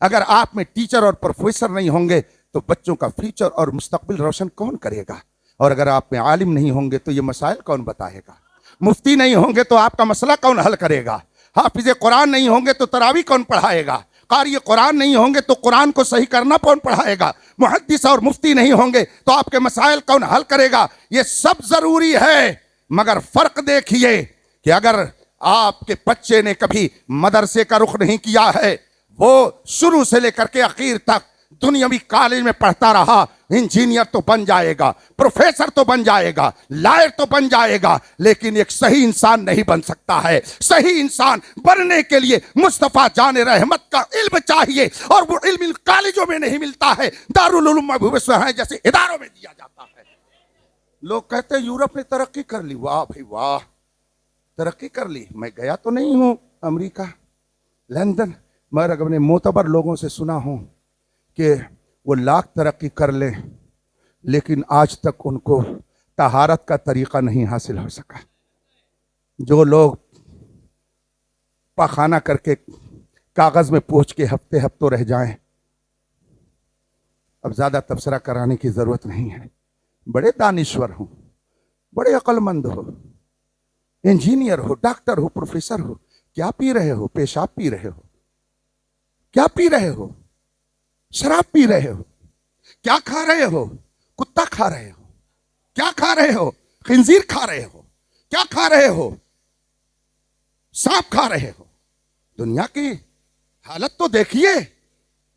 اگر آپ میں ٹیچر اور پروفیسر نہیں ہوں گے تو بچوں کا فیوچر اور مستقبل روشن کون کرے گا؟ اور اگر آپ میں عالم نہیں ہوں گے تو یہ مسائل کون بتائے گا؟ مفتی نہیں ہوں گے تو آپ کا مسئلہ کون حل کرے گا؟ حافظ قرآن نہیں ہوں گے تو تراویح کون پڑھائے گا؟ قاری قرآن نہیں ہوں گے تو قرآن کو صحیح کرنا کون پڑھائے گا؟ محدث اور مفتی نہیں ہوں گے تو آپ کے مسائل کون حل کرے گا؟ یہ سب ضروری ہے، مگر فرق دیکھیے کہ اگر آپ کے بچے نے کبھی مدرسے کا رخ نہیں کیا ہے، وہ شروع سے لے کر کے آخر تک دنیاوی کالج میں پڑھتا رہا، انجینئر تو بن جائے گا، پروفیسر تو بن جائے گا، لائر تو بن جائے گا، لیکن ایک صحیح انسان نہیں بن سکتا ہے۔ صحیح انسان بننے کے لیے مصطفیٰ جان رحمت کا علم چاہیے، اور وہ علم کالجوں میں نہیں ملتا ہے، دارالعلوم ہیں جیسے اداروں میں دیا جاتا ہے۔ لوگ کہتے ہیں یورپ نے ترقی کر لی، واہ بھائی واہ، ترقی کر لی۔ میں گیا تو نہیں ہوں امریکہ، لندن، مگر اگر اپنے معتبر لوگوں سے سنا ہوں کہ وہ لاکھ ترقی کر لیں لیکن آج تک ان کو طہارت کا طریقہ نہیں حاصل ہو سکا۔ جو لوگ پاخانہ کر کے کاغذ میں پوچھ کے ہفتے ہفتوں رہ جائیں، اب زیادہ تبصرہ کرانے کی ضرورت نہیں ہے، بڑے دانشور ہوں، بڑے عقل مند ہو، انجینئر ہو، ڈاکٹر ہو، پروفیسر ہو، کیا پی رہے ہو؟ پیشاب پی رہے ہو؟ کیا پی رہے ہو؟ شراب پی رہے ہو؟ کیا کھا رہے ہو؟ کتا کھا رہے ہو؟ کیا کھا رہے ہو؟ خنزیر کھا رہے ہو؟ کیا کھا رہے ہو؟ سانپ کھا رہے ہو؟ دنیا کی حالت تو دیکھیے،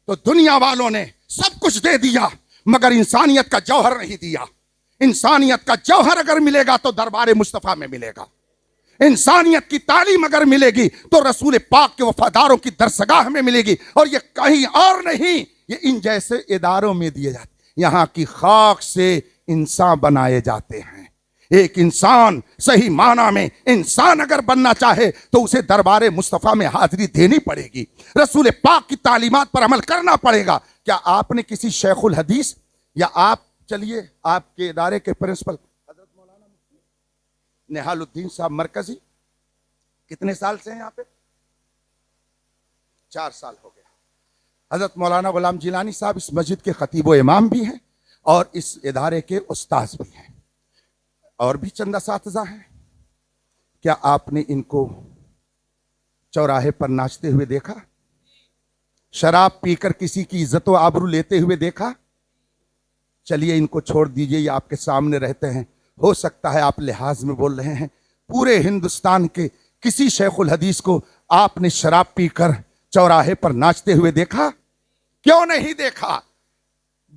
تو دنیا والوں نے سب کچھ دے دیا مگر انسانیت کا جوہر نہیں دیا۔ انسانیت کا جوہر اگر ملے گا تو دربار مصطفیٰ میں ملے گا، انسانیت کی تعلیم اگر ملے گی تو رسول پاک کے وفاداروں کی درسگاہ میں ملے گی، اور یہ کہیں اور نہیں، یہ ان جیسے اداروں میں دیے جاتے۔ یہاں کی خاک سے انسان بنائے جاتے ہیں۔ ایک انسان صحیح معنی میں انسان اگر بننا چاہے تو اسے دربار مصطفیٰ میں حاضری دینی پڑے گی، رسول پاک کی تعلیمات پر عمل کرنا پڑے گا۔ کیا آپ نے کسی شیخ الحدیث یا آپ چلیے آپ کے ادارے کے پرنسپل حضرت مولانا نہال الدین صاحب مرکزی کتنے سال سے ہیں یہاں پہ؟ 4 سال ہو گیا۔ حضرت مولانا غلام جیلانی صاحب اس مسجد کے خطیب و امام بھی ہیں اور اس ادارے کے استاذ بھی ہیں، اور بھی چند اساتذہ ہیں۔ کیا آپ نے ان کو چوراہے پر ناچتے ہوئے دیکھا؟ شراب پی کر کسی کی عزت و آبرو لیتے ہوئے دیکھا؟ چلیے ان کو چھوڑ دیجئے، یہ آپ کے سامنے رہتے ہیں، ہو سکتا ہے آپ لحاظ میں بول رہے ہیں۔ پورے ہندوستان کے کسی شیخ الحدیث کو آپ نے شراب پی کر چوراہے پر ناچتے ہوئے دیکھا؟ کیوں نہیں دیکھا؟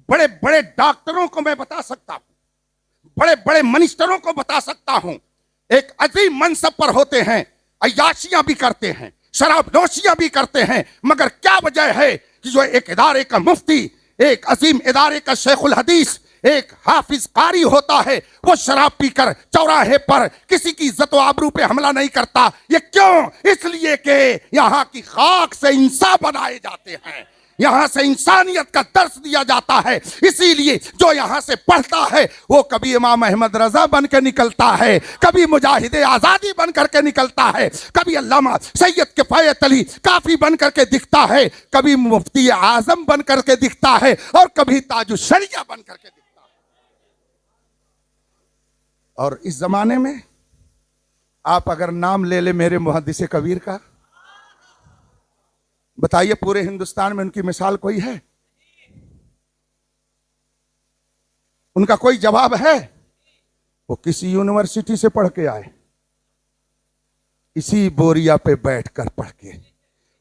بڑے بڑے ڈاکٹروں کو میں بتا سکتا ہوں، بڑے بڑے منسٹروں کو بتا سکتا ہوں، ایک عظیم منصب پر ہوتے ہیں، عیاشیاں بھی کرتے ہیں، شراب نوشیاں بھی کرتے ہیں، مگر کیا وجہ ہے کہ جو ایک ادارے کا مفتی، ایک عظیم ادارے کا شیخ الحدیث، ایک حافظ قاری ہوتا ہے، وہ شراب پی کر چوراہے پر کسی کی عزت و آبرو پہ حملہ نہیں کرتا؟ یہ کیوں؟ اس لیے کہ یہاں کی خاک سے انسان بنائے جاتے ہیں، یہاں سے انسانیت کا درس دیا جاتا ہے۔ اسی لیے جو یہاں سے پڑھتا ہے وہ کبھی امام احمد رضا بن کے نکلتا ہے، کبھی مجاہد آزادی بن کر کے نکلتا ہے، کبھی علامہ سید کفایت علی کافی بن کر کے دکھتا ہے، کبھی مفتی اعظم بن کر کے دکھتا ہے، اور کبھی تاج الشریعہ بن کر کے دکھتا ہے۔ اور اس زمانے میں آپ اگر نام لے لے میرے محدث کبیر کا، بتائیے پورے ہندوستان میں ان کی مثال کوئی ہے؟ ان کا کوئی جواب ہے؟ وہ کسی یونیورسٹی سے پڑھ کے آئے، اسی بوریا پہ بیٹھ کر پڑھ کے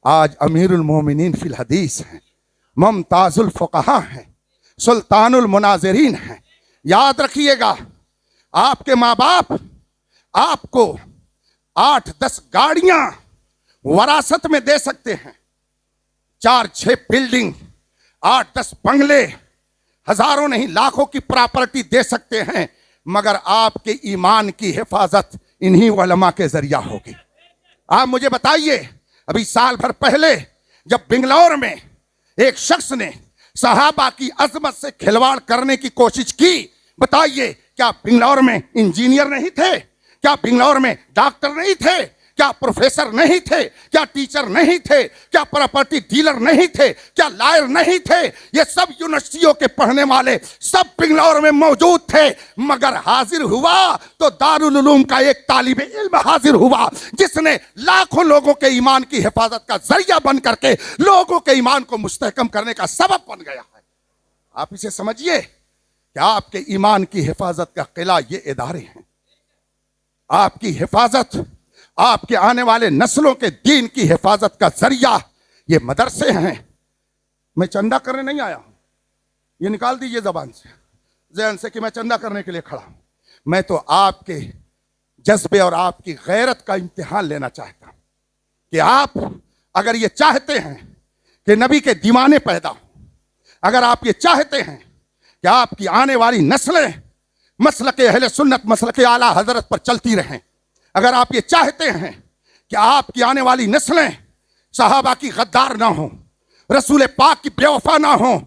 آج امیر المومنین فی الحدیث ہیں، ممتاز الفقہاء ہیں، سلطان المناظرین ہیں۔ یاد رکھیے گا، آپ کے ماں باپ آپ کو 8-10 گاڑیاں وراثت میں دے سکتے ہیں، 4-6 بلڈنگ، 8-10 بنگلے، ہزاروں نہیں لاکھوں کی پراپرٹی دے سکتے ہیں، مگر آپ کے ایمان کی حفاظت انہی علماء کے ذریعہ ہوگی۔ آپ مجھے بتائیے، ابھی سال بھر پہلے جب بنگلور میں ایک شخص نے صحابہ کی عظمت سے کھلواڑ کرنے کی کوشش کی، بتائیے کیا بنگلور میں انجینئر نہیں تھے؟ کیا بنگلور میں ڈاکٹر نہیں تھے؟ کیا پروفیسر نہیں تھے؟ کیا ٹیچر نہیں تھے؟ کیا پراپرٹی ڈیلر نہیں تھے؟ کیا لائر نہیں تھے؟ یہ سب یونیورسٹیوں کے پڑھنے والے سب بنگلور میں موجود تھے، مگر حاضر ہوا تو دارالعلوم کا ایک طالب علم حاضر ہوا جس نے لاکھوں لوگوں کے ایمان کی حفاظت کا ذریعہ بن کر کے لوگوں کے ایمان کو مستحکم کرنے کا سبب بن گیا ہے۔ آپ اسے سمجھیے کہ آپ کے ایمان کی حفاظت کا قلعہ یہ ادارے ہیں، آپ کی حفاظت، آپ کے آنے والے نسلوں کے دین کی حفاظت کا ذریعہ یہ مدرسے ہیں۔ میں چندہ کرنے نہیں آیا ہوں، یہ نکال دیجئے زبان سے، ذہن سے، کہ میں چندہ کرنے کے لیے کھڑا ہوں۔ میں تو آپ کے جذبے اور آپ کی غیرت کا امتحان لینا چاہتا ہوں کہ آپ اگر یہ چاہتے ہیں کہ نبی کے دیوانے پیدا ہوں، اگر آپ یہ چاہتے ہیں کہ آپ کی آنے والی نسلیں مسلک اہل سنت، مسلک اعلیٰ حضرت پر چلتی رہیں، اگر آپ یہ چاہتے ہیں کہ آپ کی آنے والی نسلیں صحابہ کی غدار نہ ہوں، رسول پاک کی بے وفا نہ ہوں،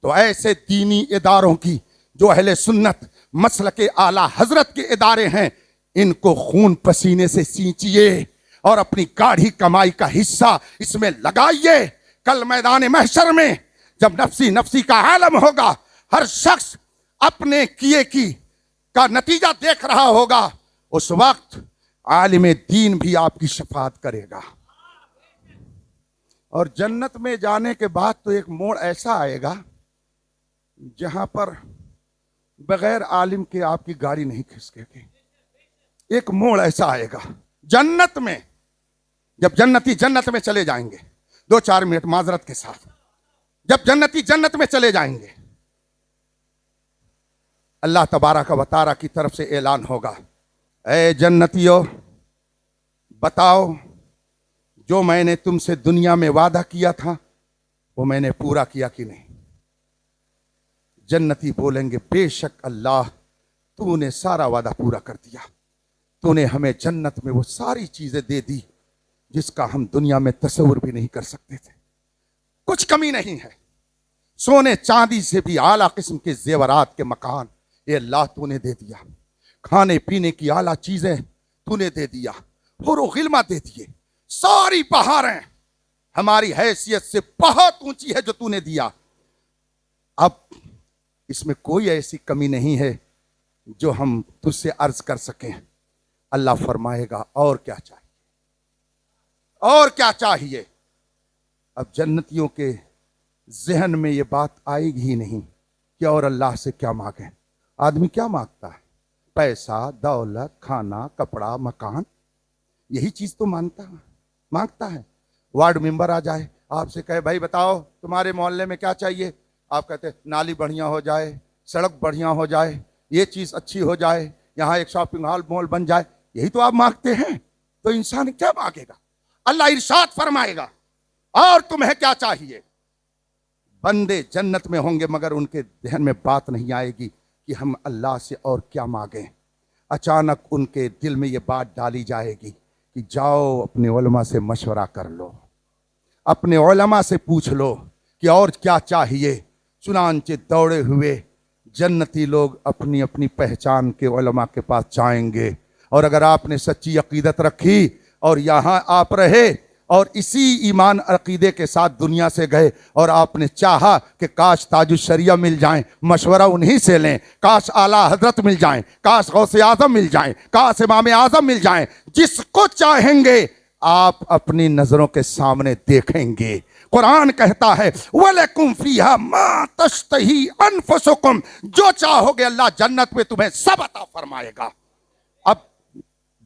تو ایسے دینی اداروں کی جو اہل سنت مسلک اعلیٰ حضرت کے ادارے ہیں، ان کو خون پسینے سے سینچیے اور اپنی گاڑھی کمائی کا حصہ اس میں لگائیے۔ کل میدان محشر میں جب نفسی نفسی کا عالم ہوگا، ہر شخص اپنے کیے کی کا نتیجہ دیکھ رہا ہوگا، اس وقت عالم دین بھی آپ کی شفاعت کرے گا۔ اور جنت میں جانے کے بعد تو ایک موڑ ایسا آئے گا جہاں پر بغیر عالم کے آپ کی گاڑی نہیں کھسکے گی۔ ایک موڑ ایسا آئے گا جنت میں، جب جنتی جنت میں چلے جائیں گے، 2-4 منٹ معذرت کے ساتھ، جب جنتی جنت میں چلے جائیں گے، اللہ تبارک و تعالیٰ کی طرف سے اعلان ہوگا، اے جنتیو بتاؤ جو میں نے تم سے دنیا میں وعدہ کیا تھا وہ میں نے پورا کیا کہ نہیں؟ جنتی بولیں گے بے شک اللہ تو نے سارا وعدہ پورا کر دیا، تو نے ہمیں جنت میں وہ ساری چیزیں دے دی جس کا ہم دنیا میں تصور بھی نہیں کر سکتے تھے، کچھ کمی نہیں ہے، سونے چاندی سے بھی اعلیٰ قسم کے زیورات کے مکان یہ اللہ تو نے دے دیا، کھانے پینے کی اعلیٰ چیزیں تو نے دے دیا، حور و غلمہ دے دیے، ساری بہاریں ہماری حیثیت سے بہت اونچی ہے جو تو نے دیا، اب اس میں کوئی ایسی کمی نہیں ہے جو ہم تجھ سے عرض کر سکیں۔ اللہ فرمائے گا اور کیا چاہیے، اور کیا چاہیے؟ اب جنتیوں کے ذہن میں یہ بات آئے گی ہی نہیں کہ اور اللہ سے کیا مانگیں۔ آدمی کیا مانگتا ہے؟ پیسہ، دولت، کھانا، کپڑا، مکان، یہی چیز تو مانگتا ہے۔ وارڈ ممبر آ جائے آپ سے کہے بھائی بتاؤ تمہارے محلے میں کیا چاہیے، آپ کہتے ہیں نالی بڑھیا ہو جائے، سڑک بڑھیا ہو جائے، یہ چیز اچھی ہو جائے، یہاں ایک شاپنگ ہال مال بن جائے، یہی تو آپ مانگتے ہیں۔ تو انسان کیا مانگے گا؟ اللہ ارشاد فرمائے گا اور تمہیں کیا چاہیے؟ بندے جنت میں ہوں گے مگر ان کے ذہن میں بات نہیں آئے گی کہ ہم اللہ سے اور کیا مانگیں۔ اچانک ان کے دل میں یہ بات ڈالی جائے گی کہ جاؤ اپنے علماء سے مشورہ کر لو، اپنے علماء سے پوچھ لو کہ اور کیا چاہیے۔ چنانچہ دوڑے ہوئے جنتی لوگ اپنی اپنی پہچان کے علماء کے پاس جائیں گے، اور اگر آپ نے سچی عقیدت رکھی اور یہاں آپ رہے اور اسی ایمان عقیدے کے ساتھ دنیا سے گئے اور آپ نے چاہا کہ کاش تاج الشریعہ مل جائیں، مشورہ انہی سے لیں، کاش اعلیٰ حضرت مل جائیں، کاش غوث اعظم مل جائیں، کاش امام اعظم مل جائیں، جس کو چاہیں گے آپ اپنی نظروں کے سامنے دیکھیں گے۔ قرآن کہتا ہے وَلَكُمْ فِيهَا مَا تَشْتَهِي أَنفُسُكُمْ، جو چاہو گے اللہ جنت میں تمہیں سب عطا فرمائے گا۔ اب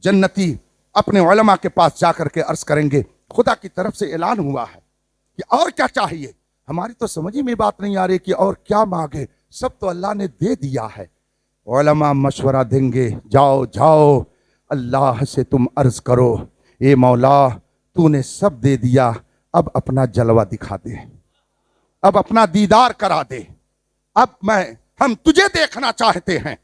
جنتی اپنے علماء کے پاس جا کر کے عرض کریں گے خدا کی طرف سے اعلان ہوا ہے کہ اور کیا چاہیے؟ ہماری تو سمجھ میں بات نہیں آ رہی کہ اور کیا مانگے، سب تو اللہ نے دے دیا ہے۔ علماء مشورہ دیں گے جاؤ جاؤ اللہ سے تم عرض کرو اے مولا تو نے سب دے دیا، اب اپنا جلوہ دکھا دے، اب اپنا دیدار کرا دے، اب ہم تجھے دیکھنا چاہتے ہیں۔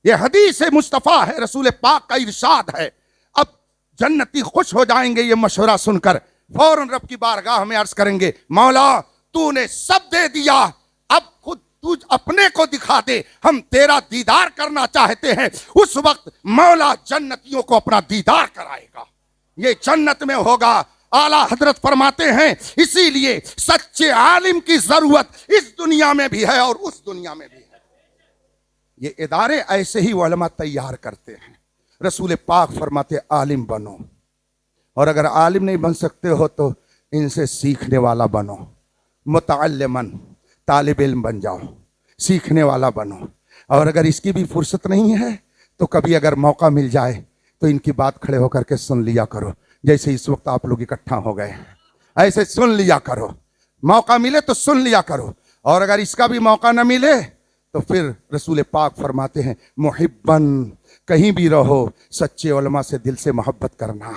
یہ حدیث مصطفیٰ ہے، رسول پاک کا ارشاد ہے۔ اب جنتی خوش ہو جائیں گے یہ مشورہ سن کر، فوراً رب کی بارگاہ میں عرض کریں گے مولا تو نے سب دے دیا، اب خود تجھ اپنے کو دکھا دے، ہم تیرا دیدار کرنا چاہتے ہیں۔ اس وقت مولا جنتیوں کو اپنا دیدار کرائے گا۔ یہ جنت میں ہوگا۔ اعلیٰ حضرت فرماتے ہیں اسی لیے سچے عالم کی ضرورت اس دنیا میں بھی ہے اور اس دنیا میں بھی ہے۔ یہ ادارے ایسے ہی علماء تیار کرتے ہیں۔ رسول پاک فرماتے عالم بنو، اور اگر عالم نہیں بن سکتے ہو تو ان سے سیکھنے والا بنو، متعلمن، طالب علم بن جاؤ، سیکھنے والا بنو۔ اور اگر اس کی بھی فرصت نہیں ہے تو کبھی اگر موقع مل جائے تو ان کی بات کھڑے ہو کر کے سن لیا کرو، جیسے اس وقت آپ لوگ اکٹھا ہو گئے ہیں، ایسے سن لیا کرو، موقع ملے تو سن لیا کرو۔ اور اگر اس کا بھی موقع نہ ملے تو پھر رسول پاک فرماتے ہیں محبن، کہیں بھی رہو سچے علماء سے دل سے محبت کرنا۔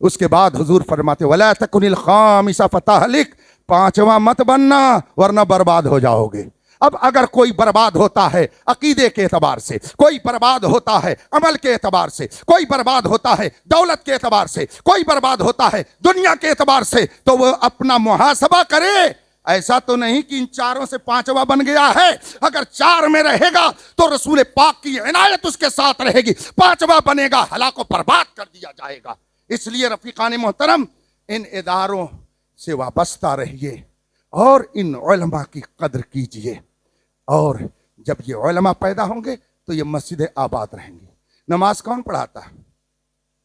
اس کے بعد حضور فرماتے وَلَا تَكُنِ الْخَامِسَ فَتَهْلِكَ، پانچواں مت بننا ورنہ برباد ہو جاؤ گے۔ اب اگر کوئی برباد ہوتا ہے عقیدے کے اعتبار سے، کوئی برباد ہوتا ہے عمل کے اعتبار سے، کوئی برباد ہوتا ہے دولت کے اعتبار سے، کوئی برباد ہوتا ہے دنیا کے اعتبار سے، تو وہ اپنا محاسبہ کرے۔ ایسا تو نہیں کہ ان چاروں سے پانچواں بن گیا ہے، اگر چار میں رہے گا تو رسول پاک کی عنایت اس کے ساتھ رہے گی، پانچواں بنے گا ہلاک و برباد کر دیا جائے گا۔ اس لیے رفیقان محترم ان اداروں سے وابستہ رہیے اور ان علماء کی قدر کیجئے، اور جب یہ علماء پیدا ہوں گے تو یہ مسجدیں آباد رہیں گی۔ نماز کون پڑھاتا ہے؟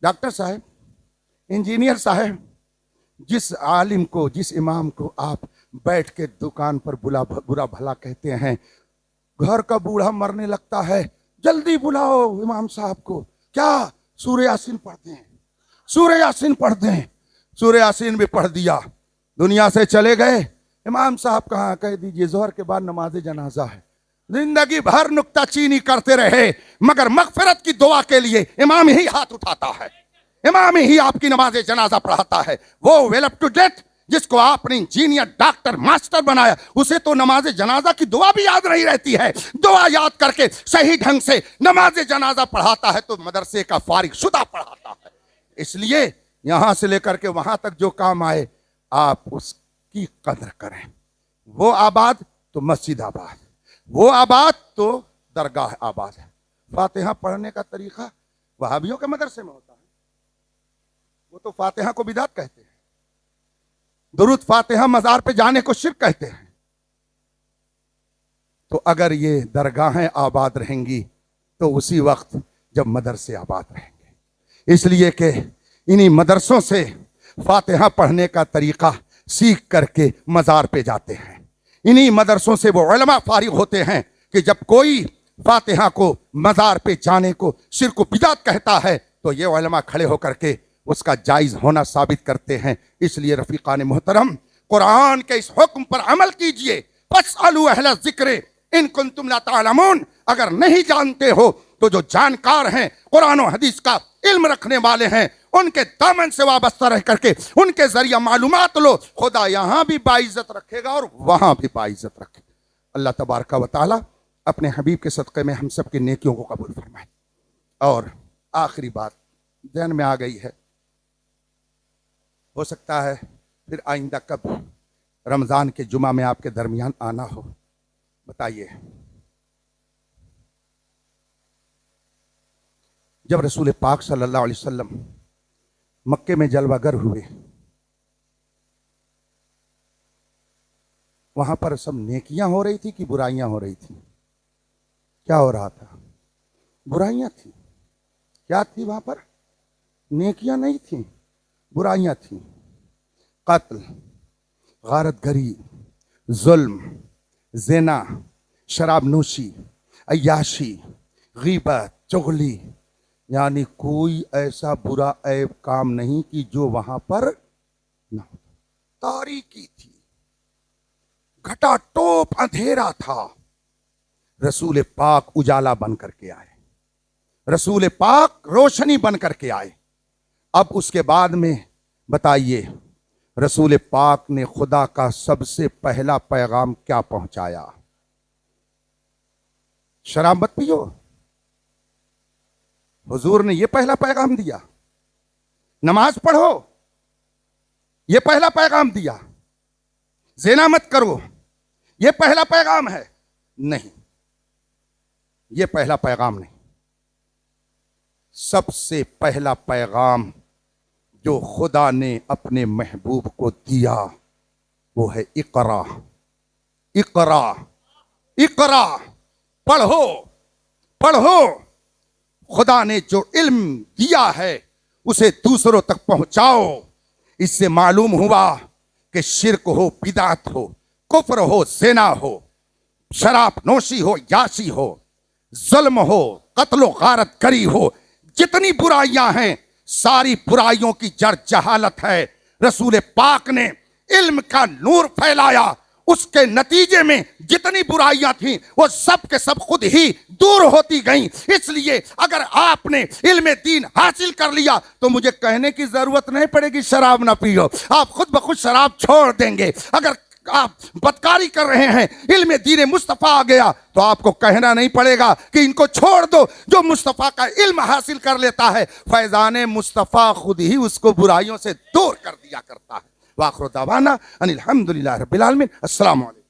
ڈاکٹر صاحب، انجینئر صاحب، جس عالم کو، جس امام کو آپ بیٹھ کے دکان پر برا بھلا کہتے ہیں، گھر کا بوڑھا مرنے لگتا ہے جلدی بلاؤ امام صاحب کو، کیا سورہ یاسین پڑھتے ہیں، سورہ یاسین پڑھتے ہیں، سورہ یاسین بھی پڑھ دیا، دنیا سے چلے گئے۔ امام صاحب کہاں، کہہ دیجئے ظہر کے بعد نماز جنازہ ہے۔ زندگی بھر نکتہ چینی کرتے رہے، مگر مغفرت کی دعا کے لیے امام ہی ہاتھ اٹھاتا ہے، امام ہی آپ کی نماز جنازہ پڑھاتا ہے۔ وہ ویل اپ ٹو ڈیتھ جس کو آپ نے انجینئر، ڈاکٹر، ماسٹر بنایا، اسے تو نماز جنازہ کی دعا بھی یاد نہیں رہتی ہے۔ دعا یاد کر کے صحیح ڈھنگ سے نماز جنازہ پڑھاتا ہے تو مدرسے کا فارغ شدہ پڑھاتا ہے۔ اس لیے یہاں سے لے کر کے وہاں تک جو کام آئے آپ اس کی قدر کریں۔ وہ آباد تو مسجد آباد، وہ آباد تو درگاہ آباد ہے۔ فاتحہ پڑھنے کا طریقہ وہابیوں کے مدرسے میں ہوتا ہے، وہ تو فاتحہ کو بدعت کہتے ہیں، درود فاتحہ مزار پہ جانے کو شرک کہتے ہیں۔ تو اگر یہ درگاہیں آباد رہیں گی تو اسی وقت جب مدرسے آباد رہیں گے۔ اس لیے کہ انہی مدرسوں سے فاتحہ پڑھنے کا طریقہ سیکھ کر کے مزار پہ جاتے ہیں، انہی مدرسوں سے وہ علماء فارغ ہوتے ہیں کہ جب کوئی فاتحہ کو مزار پہ جانے کو شرک و بدعت کہتا ہے تو یہ علماء کھڑے ہو کر کے اس کا جائز ہونا ثابت کرتے ہیں۔ اس لیے رفیقان محترم قرآن کے اس حکم پر عمل کیجئے، فاسألوا اہل الذکر ان کنتم لا تعلمون، اگر نہیں جانتے ہو تو جو جانکار ہیں، قرآن و حدیث کا علم رکھنے والے ہیں، ان کے دامن سے وابستہ رہ کر کے ان کے ذریعہ معلومات لو، خدا یہاں بھی باعزت رکھے گا اور وہاں بھی باعزت رکھے گا۔ اللہ تبارک و تعالی اپنے حبیب کے صدقے میں ہم سب کی نیکیوں کو قبول فرمائے۔ اور آخری بات ذہن میں آ گئی ہے، ہو سکتا ہے پھر آئندہ کب رمضان کے جمعہ میں آپ کے درمیان آنا ہو، بتائیے جب رسول پاک صلی اللہ علیہ وسلم مکے میں جلوہ گر ہوئے، وہاں پر سب نیکیاں ہو رہی تھی کہ برائیاں ہو رہی تھیں؟ کیا ہو رہا تھا؟ برائیاں تھیں۔ کیا تھی وہاں پر؟ نیکیاں نہیں تھیں، برائیاں تھیں۔ قتل، غارت گری، ظلم، زنا، شراب نوشی، عیاشی، غیبت، چغلی، یعنی کوئی ایسا برا عیب کام نہیں کہ جو وہاں پر نہ ہو۔ تاریکی تھی، گھٹا ٹوپ اندھیرا تھا۔ رسول پاک اجالا بن کر کے آئے، رسول پاک روشنی بن کر کے آئے۔ اب اس کے بعد میں بتائیے رسول پاک نے خدا کا سب سے پہلا پیغام کیا پہنچایا؟ شراب مت پیو، حضور نے یہ پہلا پیغام دیا۔ نماز پڑھو، یہ پہلا پیغام دیا۔ زنا مت کرو، یہ پہلا پیغام ہے؟ نہیں، یہ پہلا پیغام نہیں۔ سب سے پہلا پیغام جو خدا نے اپنے محبوب کو دیا وہ ہے اقرا، اقرا، اقرا، پڑھو، پڑھو۔ خدا نے جو علم دیا ہے اسے دوسروں تک پہنچاؤ۔ اس سے معلوم ہوا کہ شرک ہو، بدعت ہو، کفر ہو، زنا ہو، شراب نوشی ہو، یاشی ہو، ظلم ہو، قتل و غارت گری ہو، جتنی برائیاں ہیں ساری برائیوں کی جڑ جہالت ہے۔ رسول پاک نے علم کا نور پھیلایا، اس کے نتیجے میں جتنی برائیاں تھیں وہ سب کے سب خود ہی دور ہوتی گئیں۔ اس لیے اگر آپ نے علم دین حاصل کر لیا تو مجھے کہنے کی ضرورت نہیں پڑے گی شراب نہ پیو، آپ خود بخود شراب چھوڑ دیں گے۔ اگر آپ بدکاری کر رہے ہیں، علم دین مصطفیٰ آ گیا تو آپ کو کہنا نہیں پڑے گا کہ ان کو چھوڑ دو۔ جو مصطفیٰ کا علم حاصل کر لیتا ہے فیضان مصطفیٰ خود ہی اس کو برائیوں سے دور کر دیا کرتا ہے۔ وآخر دعوانا ان الحمدللہ رب العالمین۔ السلام علیکم۔